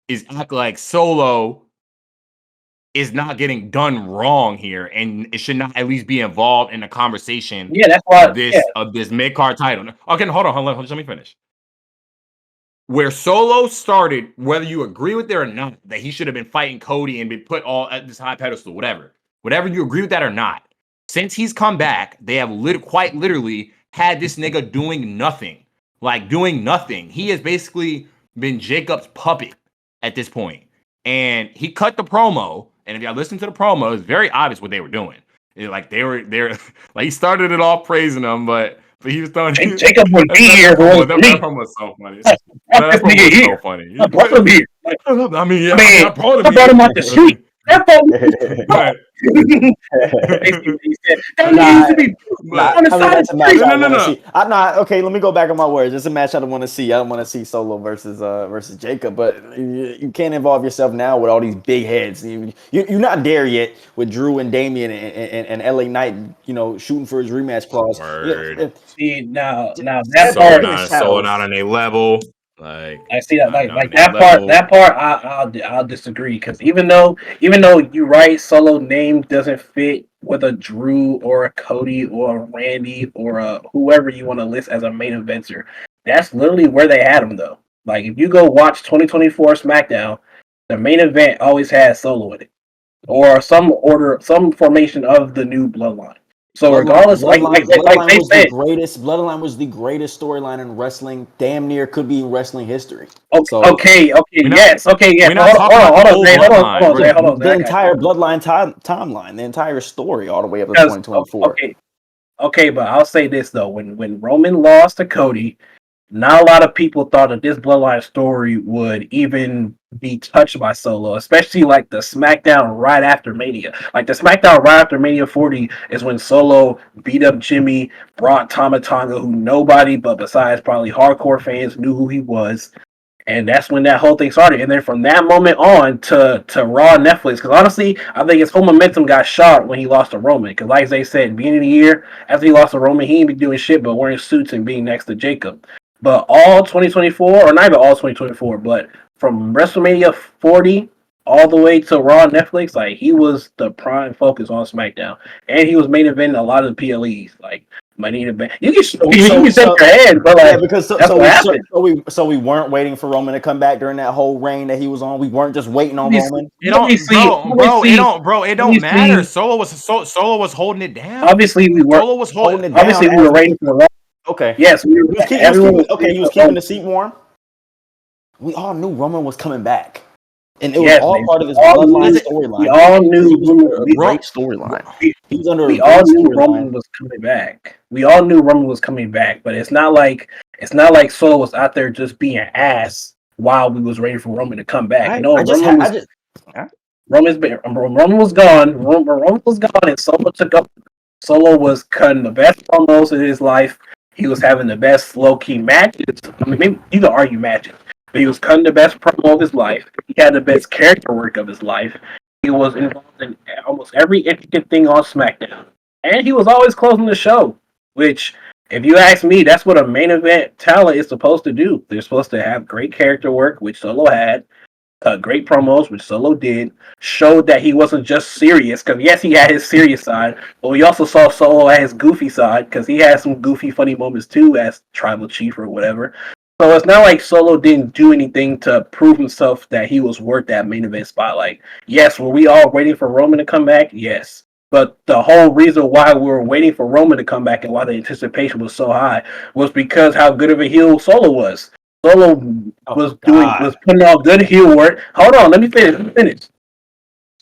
is act like Solo is not getting done wrong here, and it should not at least be involved in the conversation. Yeah, that's why of this mid card title. Okay, hold on, just let me finish. Where Solo started, whether you agree with it or not, that he should have been fighting Cody and been put all at this high pedestal, whatever you agree with that or not. Since he's come back, they have quite literally had this nigga doing nothing. He has basically been Jacob's puppet at this point. And he cut the promo, and if y'all listen to the promo, it's very obvious what they were doing. They were like he started it off praising them, but he was throwing Jacob would be here. That promo was so funny. That promo was so funny. I brought him here. I brought him out the street. That Okay, let me go back on my words. It's a match I don't want to see. I don't want to see Solo versus Jacob, but you can't involve yourself now with all these big heads. You're not there yet with Drew and Damian and LA Knight, shooting for his rematch clause. See now that part Solo not on a level. I see that that part I'll disagree because even though you're right, Solo name doesn't fit with a Drew or a Cody or a Randy or a whoever you want to list as a main eventer. That's literally where they had him though. Like if you go watch 2024 SmackDown, the main event always has Solo in it or some formation of the new Bloodline. So regardless, Bloodline was the greatest storyline in wrestling. Damn near could be in wrestling history. Yes. Hold on. The entire Bloodline timeline, the entire story, all the way up to 2024. Okay, but I'll say this though: when Roman lost to Cody, not a lot of people thought that this Bloodline story would even be touched by Solo, especially like the SmackDown right after Mania. Like the SmackDown right after Mania 40 is when Solo beat up Jimmy, brought Tama Tonga, who nobody but besides probably hardcore fans knew who he was. And that's when that whole thing started. And then from that moment on to Raw and Netflix, because honestly, I think his whole momentum got shot when he lost to Roman. Because like they said, beginning of the year, after he lost to Roman, he ain't be doing shit but wearing suits and being next to Jacob. But all 2024, or not even all 2024, but from WrestleMania 40 all the way to Raw and Netflix, like he was the prime focus on SmackDown. And he was main eventing a lot of the PLEs. Like, Money in the Bank. You can shake your head, but like, because so we weren't waiting for Roman to come back during that whole reign that he was on. We weren't just waiting on Roman. It don't matter. Solo was holding it down. Obviously, we were holding it down. Obviously, we were waiting for Roman. Okay. Yes, he was keeping the seat warm. We all knew Roman was coming back. And it was all part of this Bloodline storyline. We all knew great storyline. We all knew Roman was coming back. But it's not like Solo was out there just being an ass while we was waiting for Roman to come back. Roman was gone. Roman was gone, and Solo took Solo was cutting the best promos of his life. He was having the best low-key matches. I mean, maybe you can argue matches, but he was cutting the best promo of his life. He had the best character work of his life. He was involved in almost every intricate thing on SmackDown. And he was always closing the show, which, if you ask me, that's what a main event talent is supposed to do. They're supposed to have great character work, which Solo had, great promos, which Solo did, showed that he wasn't just serious, because yes, he had his serious side, but we also saw Solo at his goofy side, because he had some goofy, funny moments too, as Tribal Chief or whatever. So it's not like Solo didn't do anything to prove himself that he was worth that main event spotlight. Yes, were we all waiting for Roman to come back? Yes. But the whole reason why we were waiting for Roman to come back and why the anticipation was so high was because how good of a heel Solo was. Solo was putting on good heel work. Hold on, let me finish.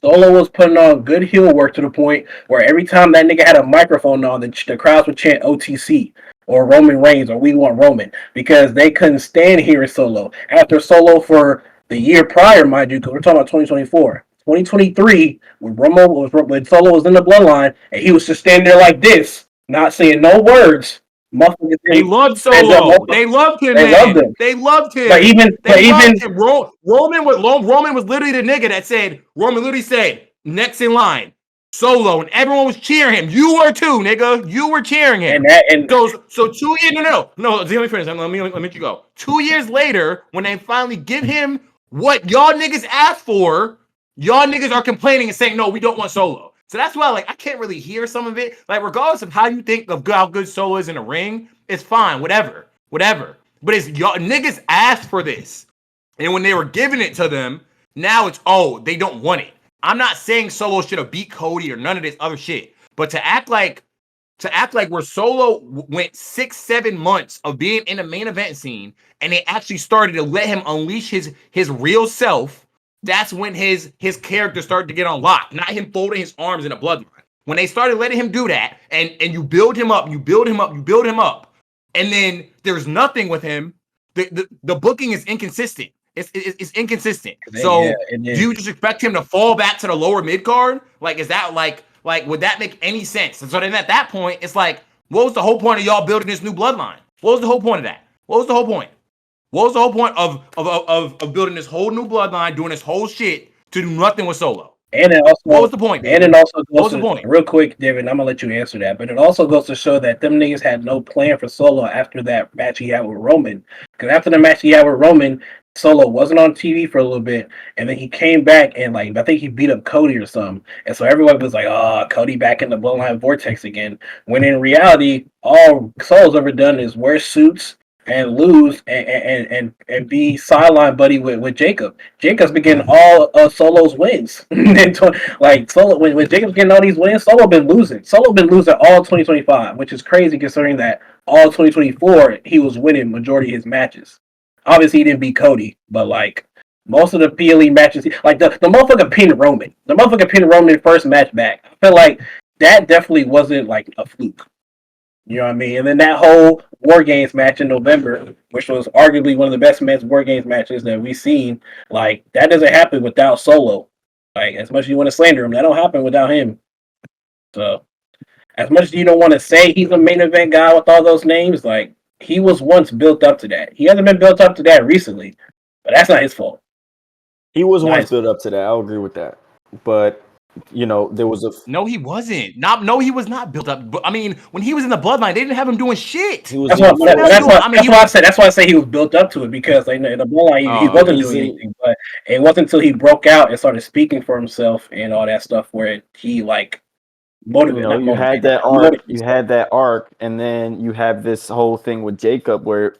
Solo was putting on good heel work to the point where every time that nigga had a microphone on, the crowds would chant OTC or Roman Reigns or We Want Roman because they couldn't stand hearing Solo. After Solo for the year prior, mind you, because we're talking about 2024. 2023, when Solo was in the bloodline and he was just standing there like this, not saying no words. They loved Solo. They loved him. They loved him. Roman was literally the nigga that said, Roman literally said, next in line, Solo, and everyone was cheering him. You were too, nigga. You were cheering him. So 2 years, no, let me finish. Let me let you go. 2 years later, when they finally give him what y'all niggas asked for, y'all niggas are complaining and saying, no, we don't want Solo. So that's why, I can't really hear some of it. Regardless of how you think of how good Solo is in a ring, it's fine, whatever. But it's y'all niggas asked for this, and when they were giving it to them, now it's they don't want it. I'm not saying Solo should have beat Cody or none of this other shit, but to act like where Solo went 6-7 months of being in the main event scene, and they actually started to let him unleash his real self. That's when his character started to get unlocked, not him folding his arms in a bloodline. When they started letting him do that, and you build him up, and then there's nothing with him, the booking is inconsistent. It's inconsistent. So do you just expect him to fall back to the lower mid card? Is that like would that make any sense? And so then at that point, it's what was the whole point of y'all building this new bloodline? What was the whole point of that? What was the whole point? What was the whole point of building this whole new bloodline, doing this whole shit to do nothing with Solo? And it also, what was the point? And it also goes to, the point? Real quick, David, I'm gonna let you answer that. But it also goes to show that them niggas had no plan for Solo after that match he had with Roman. Because after the match he had with Roman, Solo wasn't on TV for a little bit, and then he came back and I think he beat up Cody or something. And so everyone was like, "Oh, Cody back in the bloodline vortex again." When in reality, all Solo's ever done is wear suits and lose and be sideline buddy with Jacob. Jacob's been getting all Solo's wins. Solo when Jacob's getting all these wins, Solo been losing. Solo been losing all 2025, which is crazy considering that all 2024 he was winning majority of his matches. Obviously he didn't beat Cody, but most of the PLE matches, the motherfucker pinned Roman. The motherfucker pinned Roman first match back. I feel like that definitely wasn't a fluke. You know what I mean? And then that whole War Games match in November, which was arguably one of the best men's War Games matches that we've seen, that doesn't happen without Solo. As much as you want to slander him, that don't happen without him. So, as much as you don't want to say he's a main event guy with all those names, he was once built up to that. He hasn't been built up to that recently, but that's not his fault. He was once built up to that. I'll agree with that. But there was no, he wasn't. He was not built up. But I mean, when he was in the bloodline, they didn't have him doing shit. That's why I say he was built up to it because in the bloodline he wasn't doing anything. But it wasn't until he broke out and started speaking for himself and all that stuff where he motivated. You had that arc. You had that arc, and then you have this whole thing with Jacob where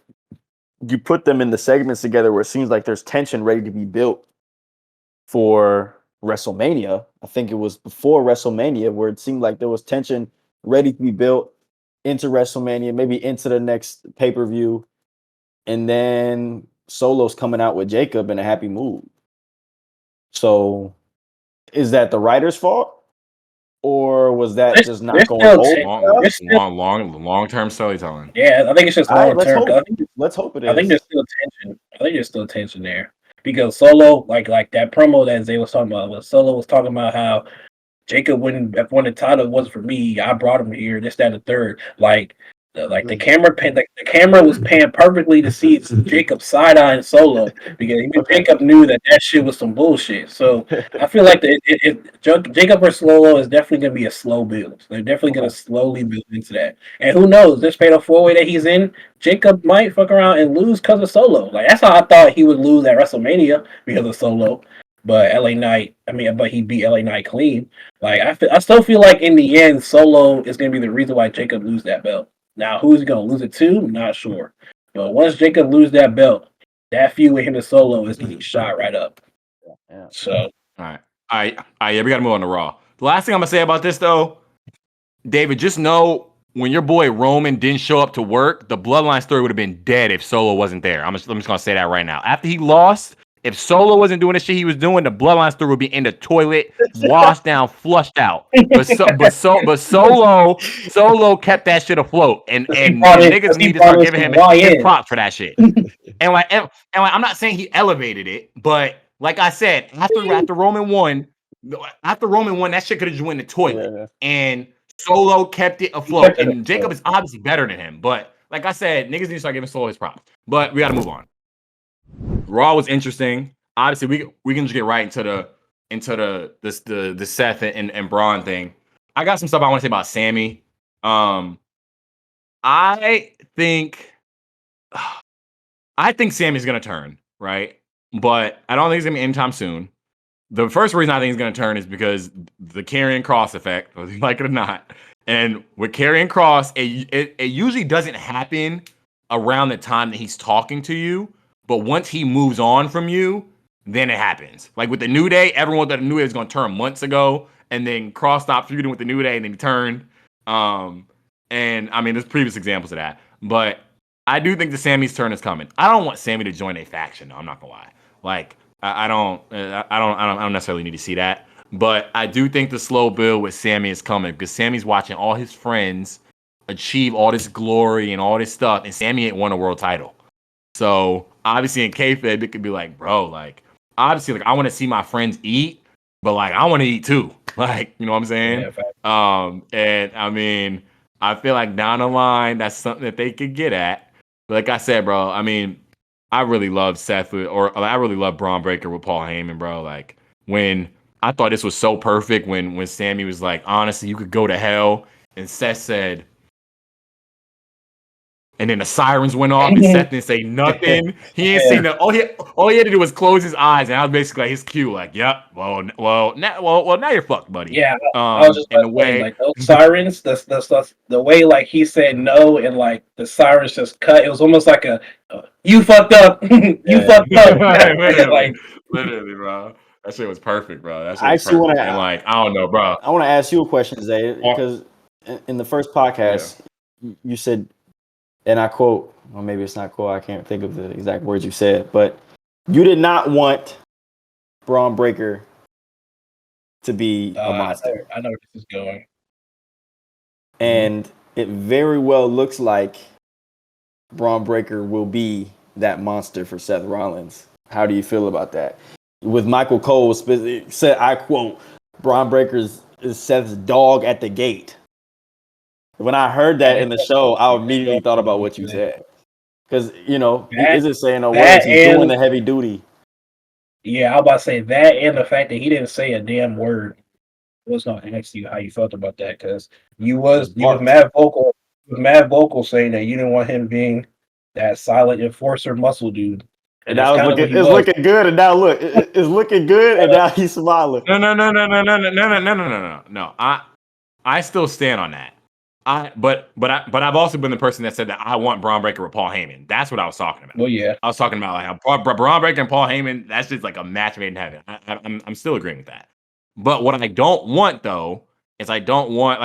you put them in the segments together where it seems like there's tension ready to be built for WrestleMania. I think it was before WrestleMania where it seemed like there was tension ready to be built into WrestleMania, maybe into the next pay-per-view. And then Solo's coming out with Jacob in a happy mood. So is that the writer's fault? Or was that just not going long-term storytelling? Yeah, I think it's just long-term. Let's hope it is. I think there's still tension. I think there's still tension there. Because Solo, like that promo that Zay was talking about, Solo was talking about how Jacob wouldn't have won the title. It wasn't for me. I brought him here. This, that, and the third. Like the camera was panned perfectly to see Jacob's side eye and Solo because even Jacob knew that shit was some bullshit. So I feel like Jacob or Solo is definitely going to be a slow build. They're definitely going to slowly build into that. And who knows? This fatal 4-way that he's in, Jacob might fuck around and lose because of Solo. Like that's how I thought he would lose at WrestleMania because of Solo. But but he beat LA Knight clean. Like I still feel like in the end, Solo is going to be the reason why Jacob lose that belt. Now, who's he going to lose it to? I'm not sure. But once Jacob lose that belt, that feud with him and Solo is getting shot right up. Yeah. So, all right. Yeah, we got to move on to Raw. The last thing I'm going to say about this, though, David, just know when your boy Roman didn't show up to work, the Bloodline story would have been dead if Solo wasn't there. I'm just going to say that right now. After he lost, if Solo wasn't doing the shit he was doing, the Bloodline story would be in the toilet, washed down, flushed out. But Solo kept that shit afloat, and niggas need to start giving him his props for that shit. and I'm not saying he elevated it, but like I said, after Roman won, that shit could have just went in the toilet, and Solo kept it afloat. And Jacob is obviously better than him, but like I said, niggas need to start giving Solo his props. But we got to move on. Raw was interesting. Obviously, we can just get right into the Seth and Braun thing. I got some stuff I want to say about Sammy. I think Sammy's gonna turn, right? But I don't think it's gonna be anytime soon. The first reason I think he's gonna turn is because the Karrion Kross effect, whether you like it or not. And with Karrion Kross, it usually doesn't happen around the time that he's talking to you. But once he moves on from you, then it happens. Like with the New Day, everyone thought the New Day was going to turn months ago, and then Kross stopped feuding with the New Day, and then he turned. And I mean, there's previous examples of that. But I do think the Sammy's turn is coming. I don't want Sammy to join a faction. No, I'm not gonna lie. Like I don't necessarily need to see that. But I do think the slow build with Sammy is coming because Sammy's watching all his friends achieve all this glory and all this stuff, and Sammy ain't won a world title. So obviously in kayfabe, it could be like, bro, like obviously, like I want to see my friends eat, but like I want to eat too. Like, you know what I'm saying? Yeah, and I mean, I feel like down the line, that's something that they could get at. But like I said, bro, I mean, I really love I really love Bron Breakker with Paul Heyman, bro. Like when I thought this was so perfect when Sammy was like, honestly, you could go to hell, and Seth said. And then the sirens went off, and Seth didn't say nothing. He ain't seen that. All he had to do was close his eyes, and I was basically like his cue, like, "Yep, well, now you're fucked, buddy." Yeah, I was just in the way like those sirens, the way like he said no, and like the sirens just cut. It was almost like a you fucked up, you fucked up. literally, bro. That shit was perfect, bro. That shit I was actually perfect. And like, I don't know, bro. I want to ask you a question, Zay, because in the first podcast, you said. And I quote, or maybe it's not quote, I can't think of the exact words you said, but you did not want Bron Breakker to be a monster. I know where this is going. And it very well looks like Bron Breakker will be that monster for Seth Rollins. How do you feel about that? With Michael Cole said, I quote, Bron Breakker is Seth's dog at the gate. When I heard that in the show, I immediately thought about what you said. Because, you know, he isn't saying no words. He's doing the heavy duty. Yeah, I was about to say that and the fact that he didn't say a damn word. I was going to ask you how you felt about that because you was mad vocal saying that you didn't want him being that silent enforcer muscle dude. And now it's looking good, and now look, it's looking good, and now he's smiling. No. I still stand on that. But I've also been the person that said that I want Bron Breakker with Paul Heyman. That's what I was talking about. Well, yeah, I was talking about like how Bron Breakker and Paul Heyman. That's just like a match made in heaven. I'm still agreeing with that. But what I don't want though is I don't want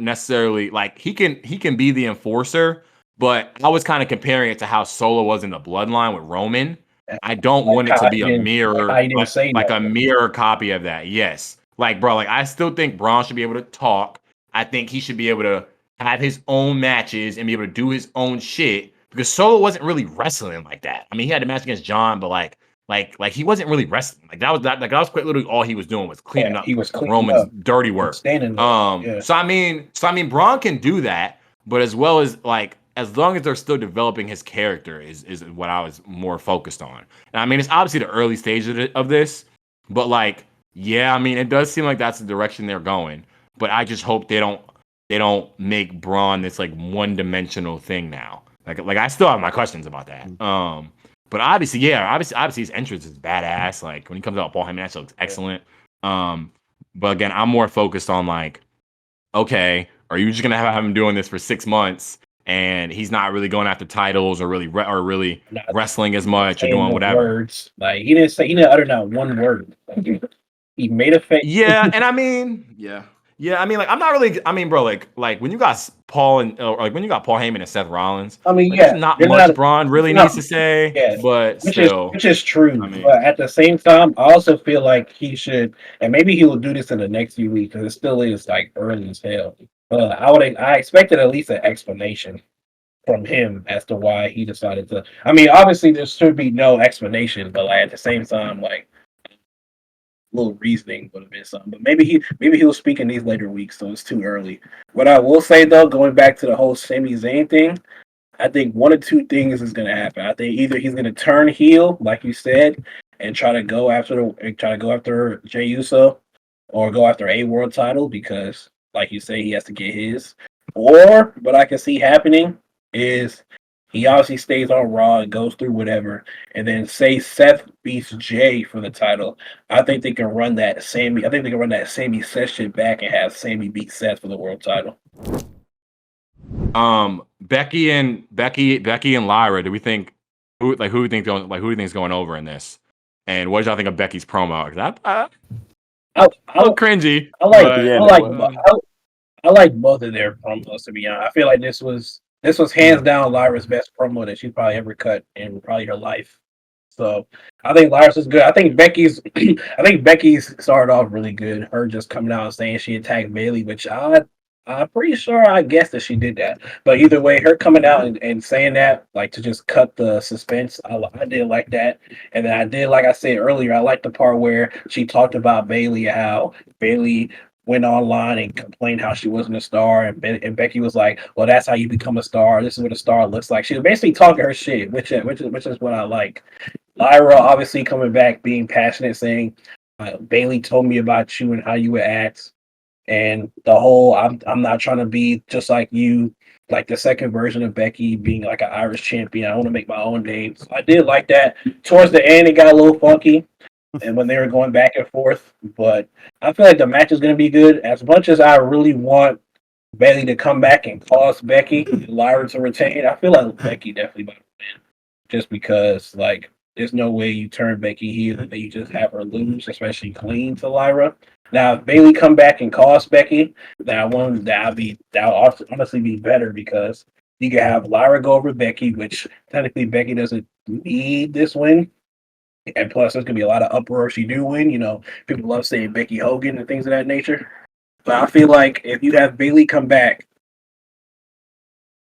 necessarily like he can be the enforcer. But I was kind of comparing it to how Solo was in the Bloodline with Roman. I don't want it to be a mirror, like a mirror copy of that. Yes, like bro, like I still think Braun should be able to talk. I think he should be able to have his own matches and be able to do his own shit because Solo wasn't really wrestling like that. I mean, he had a match against John, but like like he wasn't really wrestling. Like that was quite literally all he was doing was cleaning up He was cleaning Roman's up, dirty work. standing there. So I mean, Braun can do that, but as well as like as long as they're still developing his character is what I was more focused on. And I mean, it's obviously the early stage of this, but like, yeah, I mean, it does seem like that's the direction they're going. But I just hope they don't make Braun this like one-dimensional thing now. Like I still have my questions about that. But obviously his entrance is badass. Like when he comes out, Paul Heyman actually looks excellent. But again, I'm more focused on like, okay, are you just gonna have him doing this for 6 months and he's not really going after titles or really wrestling as much or doing whatever? Words. Like he didn't utter not one word. He made a face. Yeah, and I mean, yeah, I mean, like, I'm not really. I mean, bro, like when you got Paul and or like when you got Paul Heyman and Seth Rollins. I mean, like, there's not much Braun really needs to say. Yeah, but still, which is true. I mean, but at the same time, I also feel like he should, and maybe he will do this in the next few weeks because it still is like early as hell. I expected at least an explanation from him as to why he decided to. I mean, obviously there should be no explanation, but like at the same time, like little reasoning would have been something. But maybe he'll speak in these later weeks, so it's too early. What I will say though, going back to the whole Sami Zayn thing, I think one of two things is going to happen. I think either he's going to turn heel, like you said, and try to go after Jey Uso, or go after a world title because, like you say, he has to get his. Or what I can see happening is he obviously stays on Raw and goes through whatever, and then say Seth beats Jay for the title. I think they can run that Sami. I think they can run that Sami Seth shit back and have Sami beat Seth for the world title. Becky and Lyra. Do we think who do you think is going over in this? And what did y'all think of Becky's promo? I look cringy. I like both of their promos, to be honest. I feel like this was hands down Lyra's best promo that she's probably ever cut in probably her life. So I think Lyra's is good. I think Becky's started off really good. Her just coming out and saying she attacked Bayley, which I'm pretty sure I guessed that she did that. But either way, her coming out and saying that, like to just cut the suspense, I did like that. And then I did, like I said earlier, I liked the part where she talked about Bayley, how Bayley went online and complained how she wasn't a star, and Becky was like, "Well, that's how you become a star. This is what a star looks like." She was basically talking her shit, which is what I like. Lyra obviously coming back, being passionate, saying, "Bayley told me about you and how you would act." And the whole I'm not trying to be just like you, like the second version of Becky being like an Irish champion. I want to make my own name. So I did like that. Towards the end, it got a little funky, and when they were going back and forth. But I feel like the match is going to be good. As much as I really want Bayley to come back and cause Becky and Lyra to retain, I feel like Becky definitely about to win. Just because, like, there's no way you turn Becky heel and then you just have her lose, especially clean to Lyra. Now, if Bayley come back and cost Becky, that'll honestly be better because you can have Lyra go over Becky, which technically Becky doesn't need this win. And plus, there's gonna be a lot of uproar if she do win. You know, people love saying Becky Hogan and things of that nature. But I feel like if you have Bayley come back,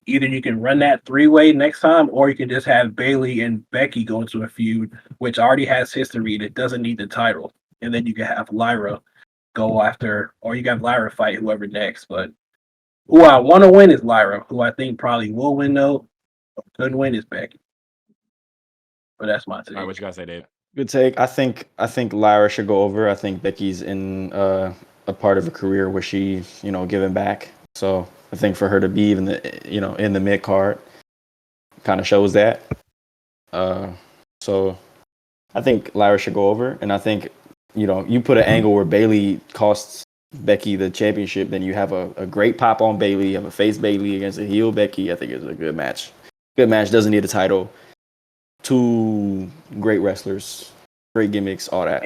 either you can run that 3-way next time, or you can just have Bayley and Becky go into a feud, which already has history that doesn't need the title, and then you can have Lyra go after, or you got Lyra fight whoever next. But who I want to win is Lyra. Who I think probably will win though, could win is Becky. But that's my take. All right, what you guys say, Dave? Good take. I think Lyra should go over. I think Becky's in a part of a career where she's giving back. So I think for her to be even in the mid card kind of shows that. So I think Lyra should go over, and I think you put an angle where Bayley costs Becky the championship, then you have a great pop on Bayley, you have a face Bayley against a heel Becky. I think it's a good match. Good match, doesn't need a title. Two great wrestlers, great gimmicks, all that.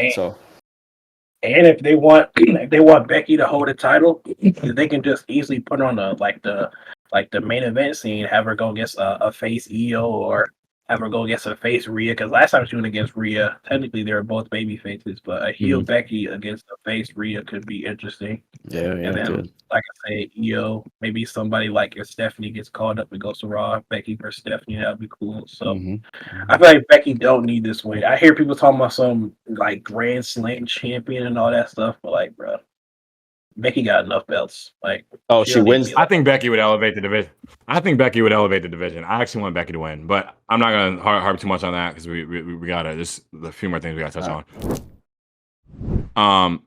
And if they want Becky to hold the title, they can just easily put on the main event scene, have her go against a face Io or have her go against a face Rhea, because last time she went against Rhea, technically they were both baby faces, but a heel Becky against a face Rhea could be interesting. Yeah, And then, like I say, Io, maybe somebody like if Stephanie gets called up and goes to Raw, Becky versus Stephanie, that'd be cool. So I feel like Becky don't need this win. I hear people talking about some like Grand Slam champion and all that stuff, but like, bro, Becky got enough belts. Like, she wins. I think Becky would elevate the division. I actually want Becky to win, but I'm not gonna harp too much on that because we gotta. There's a few more things we gotta touch on.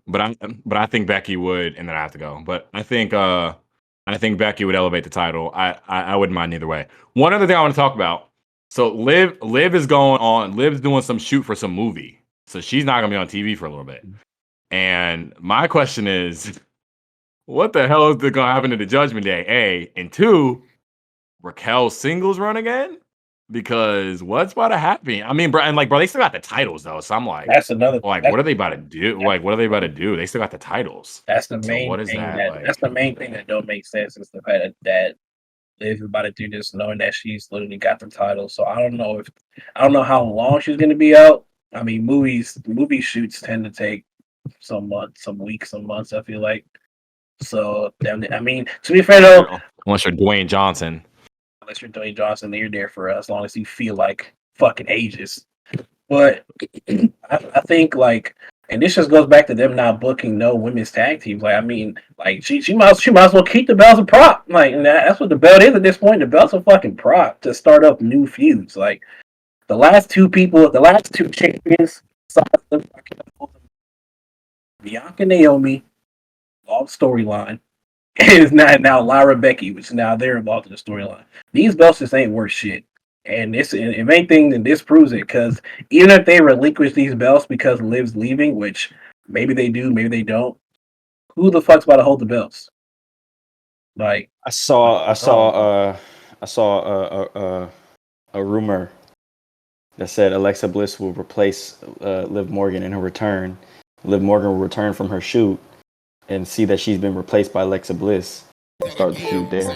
But I think Becky would, and then I have to go. But I think Becky would elevate the title. I wouldn't mind either way. One other thing I want to talk about. So Liv is going on. Liv's doing some shoot for some movie, so she's not gonna be on TV for a little bit. And my question is, what the hell is going to happen to the Judgment Day? A, and two, Raquel's singles run again? Because what's about to happen? I mean, bro, they still got the titles though. So I'm like, that's another. Like, what are they about to do? Like, what are they about to do? They still got the titles. That's the main. So what is thing that? That's the main thing that don't make sense is the fact that Liv is about to do this, knowing that she's literally got the title. So I don't know how long she's going to be out. I mean, movie shoots tend to take some months, some weeks, some months. I feel like. So I mean, to be fair though, unless you're Dwayne Johnson, then you're there for as long as you feel like fucking ages. But I think like, and this just goes back to them not booking no women's tag teams. Like I mean, like she might as well keep the belts a prop. Like that's what the belt is at this point. The belt's a fucking prop to start up new feuds. Like the last two champions, Bianca and Naomi, all storyline. Is now Lyra Becky, which now they're involved in the storyline. These belts just ain't worth shit. And this, if anything, then this proves it. Because even if they relinquish these belts because Liv's leaving, which maybe they do, maybe they don't, who the fuck's about to hold the belts? Like I saw a rumor that said Alexa Bliss will replace Liv Morgan in her return. Liv Morgan will return from her shoot and see that she's been replaced by Alexa Bliss and start the feud there.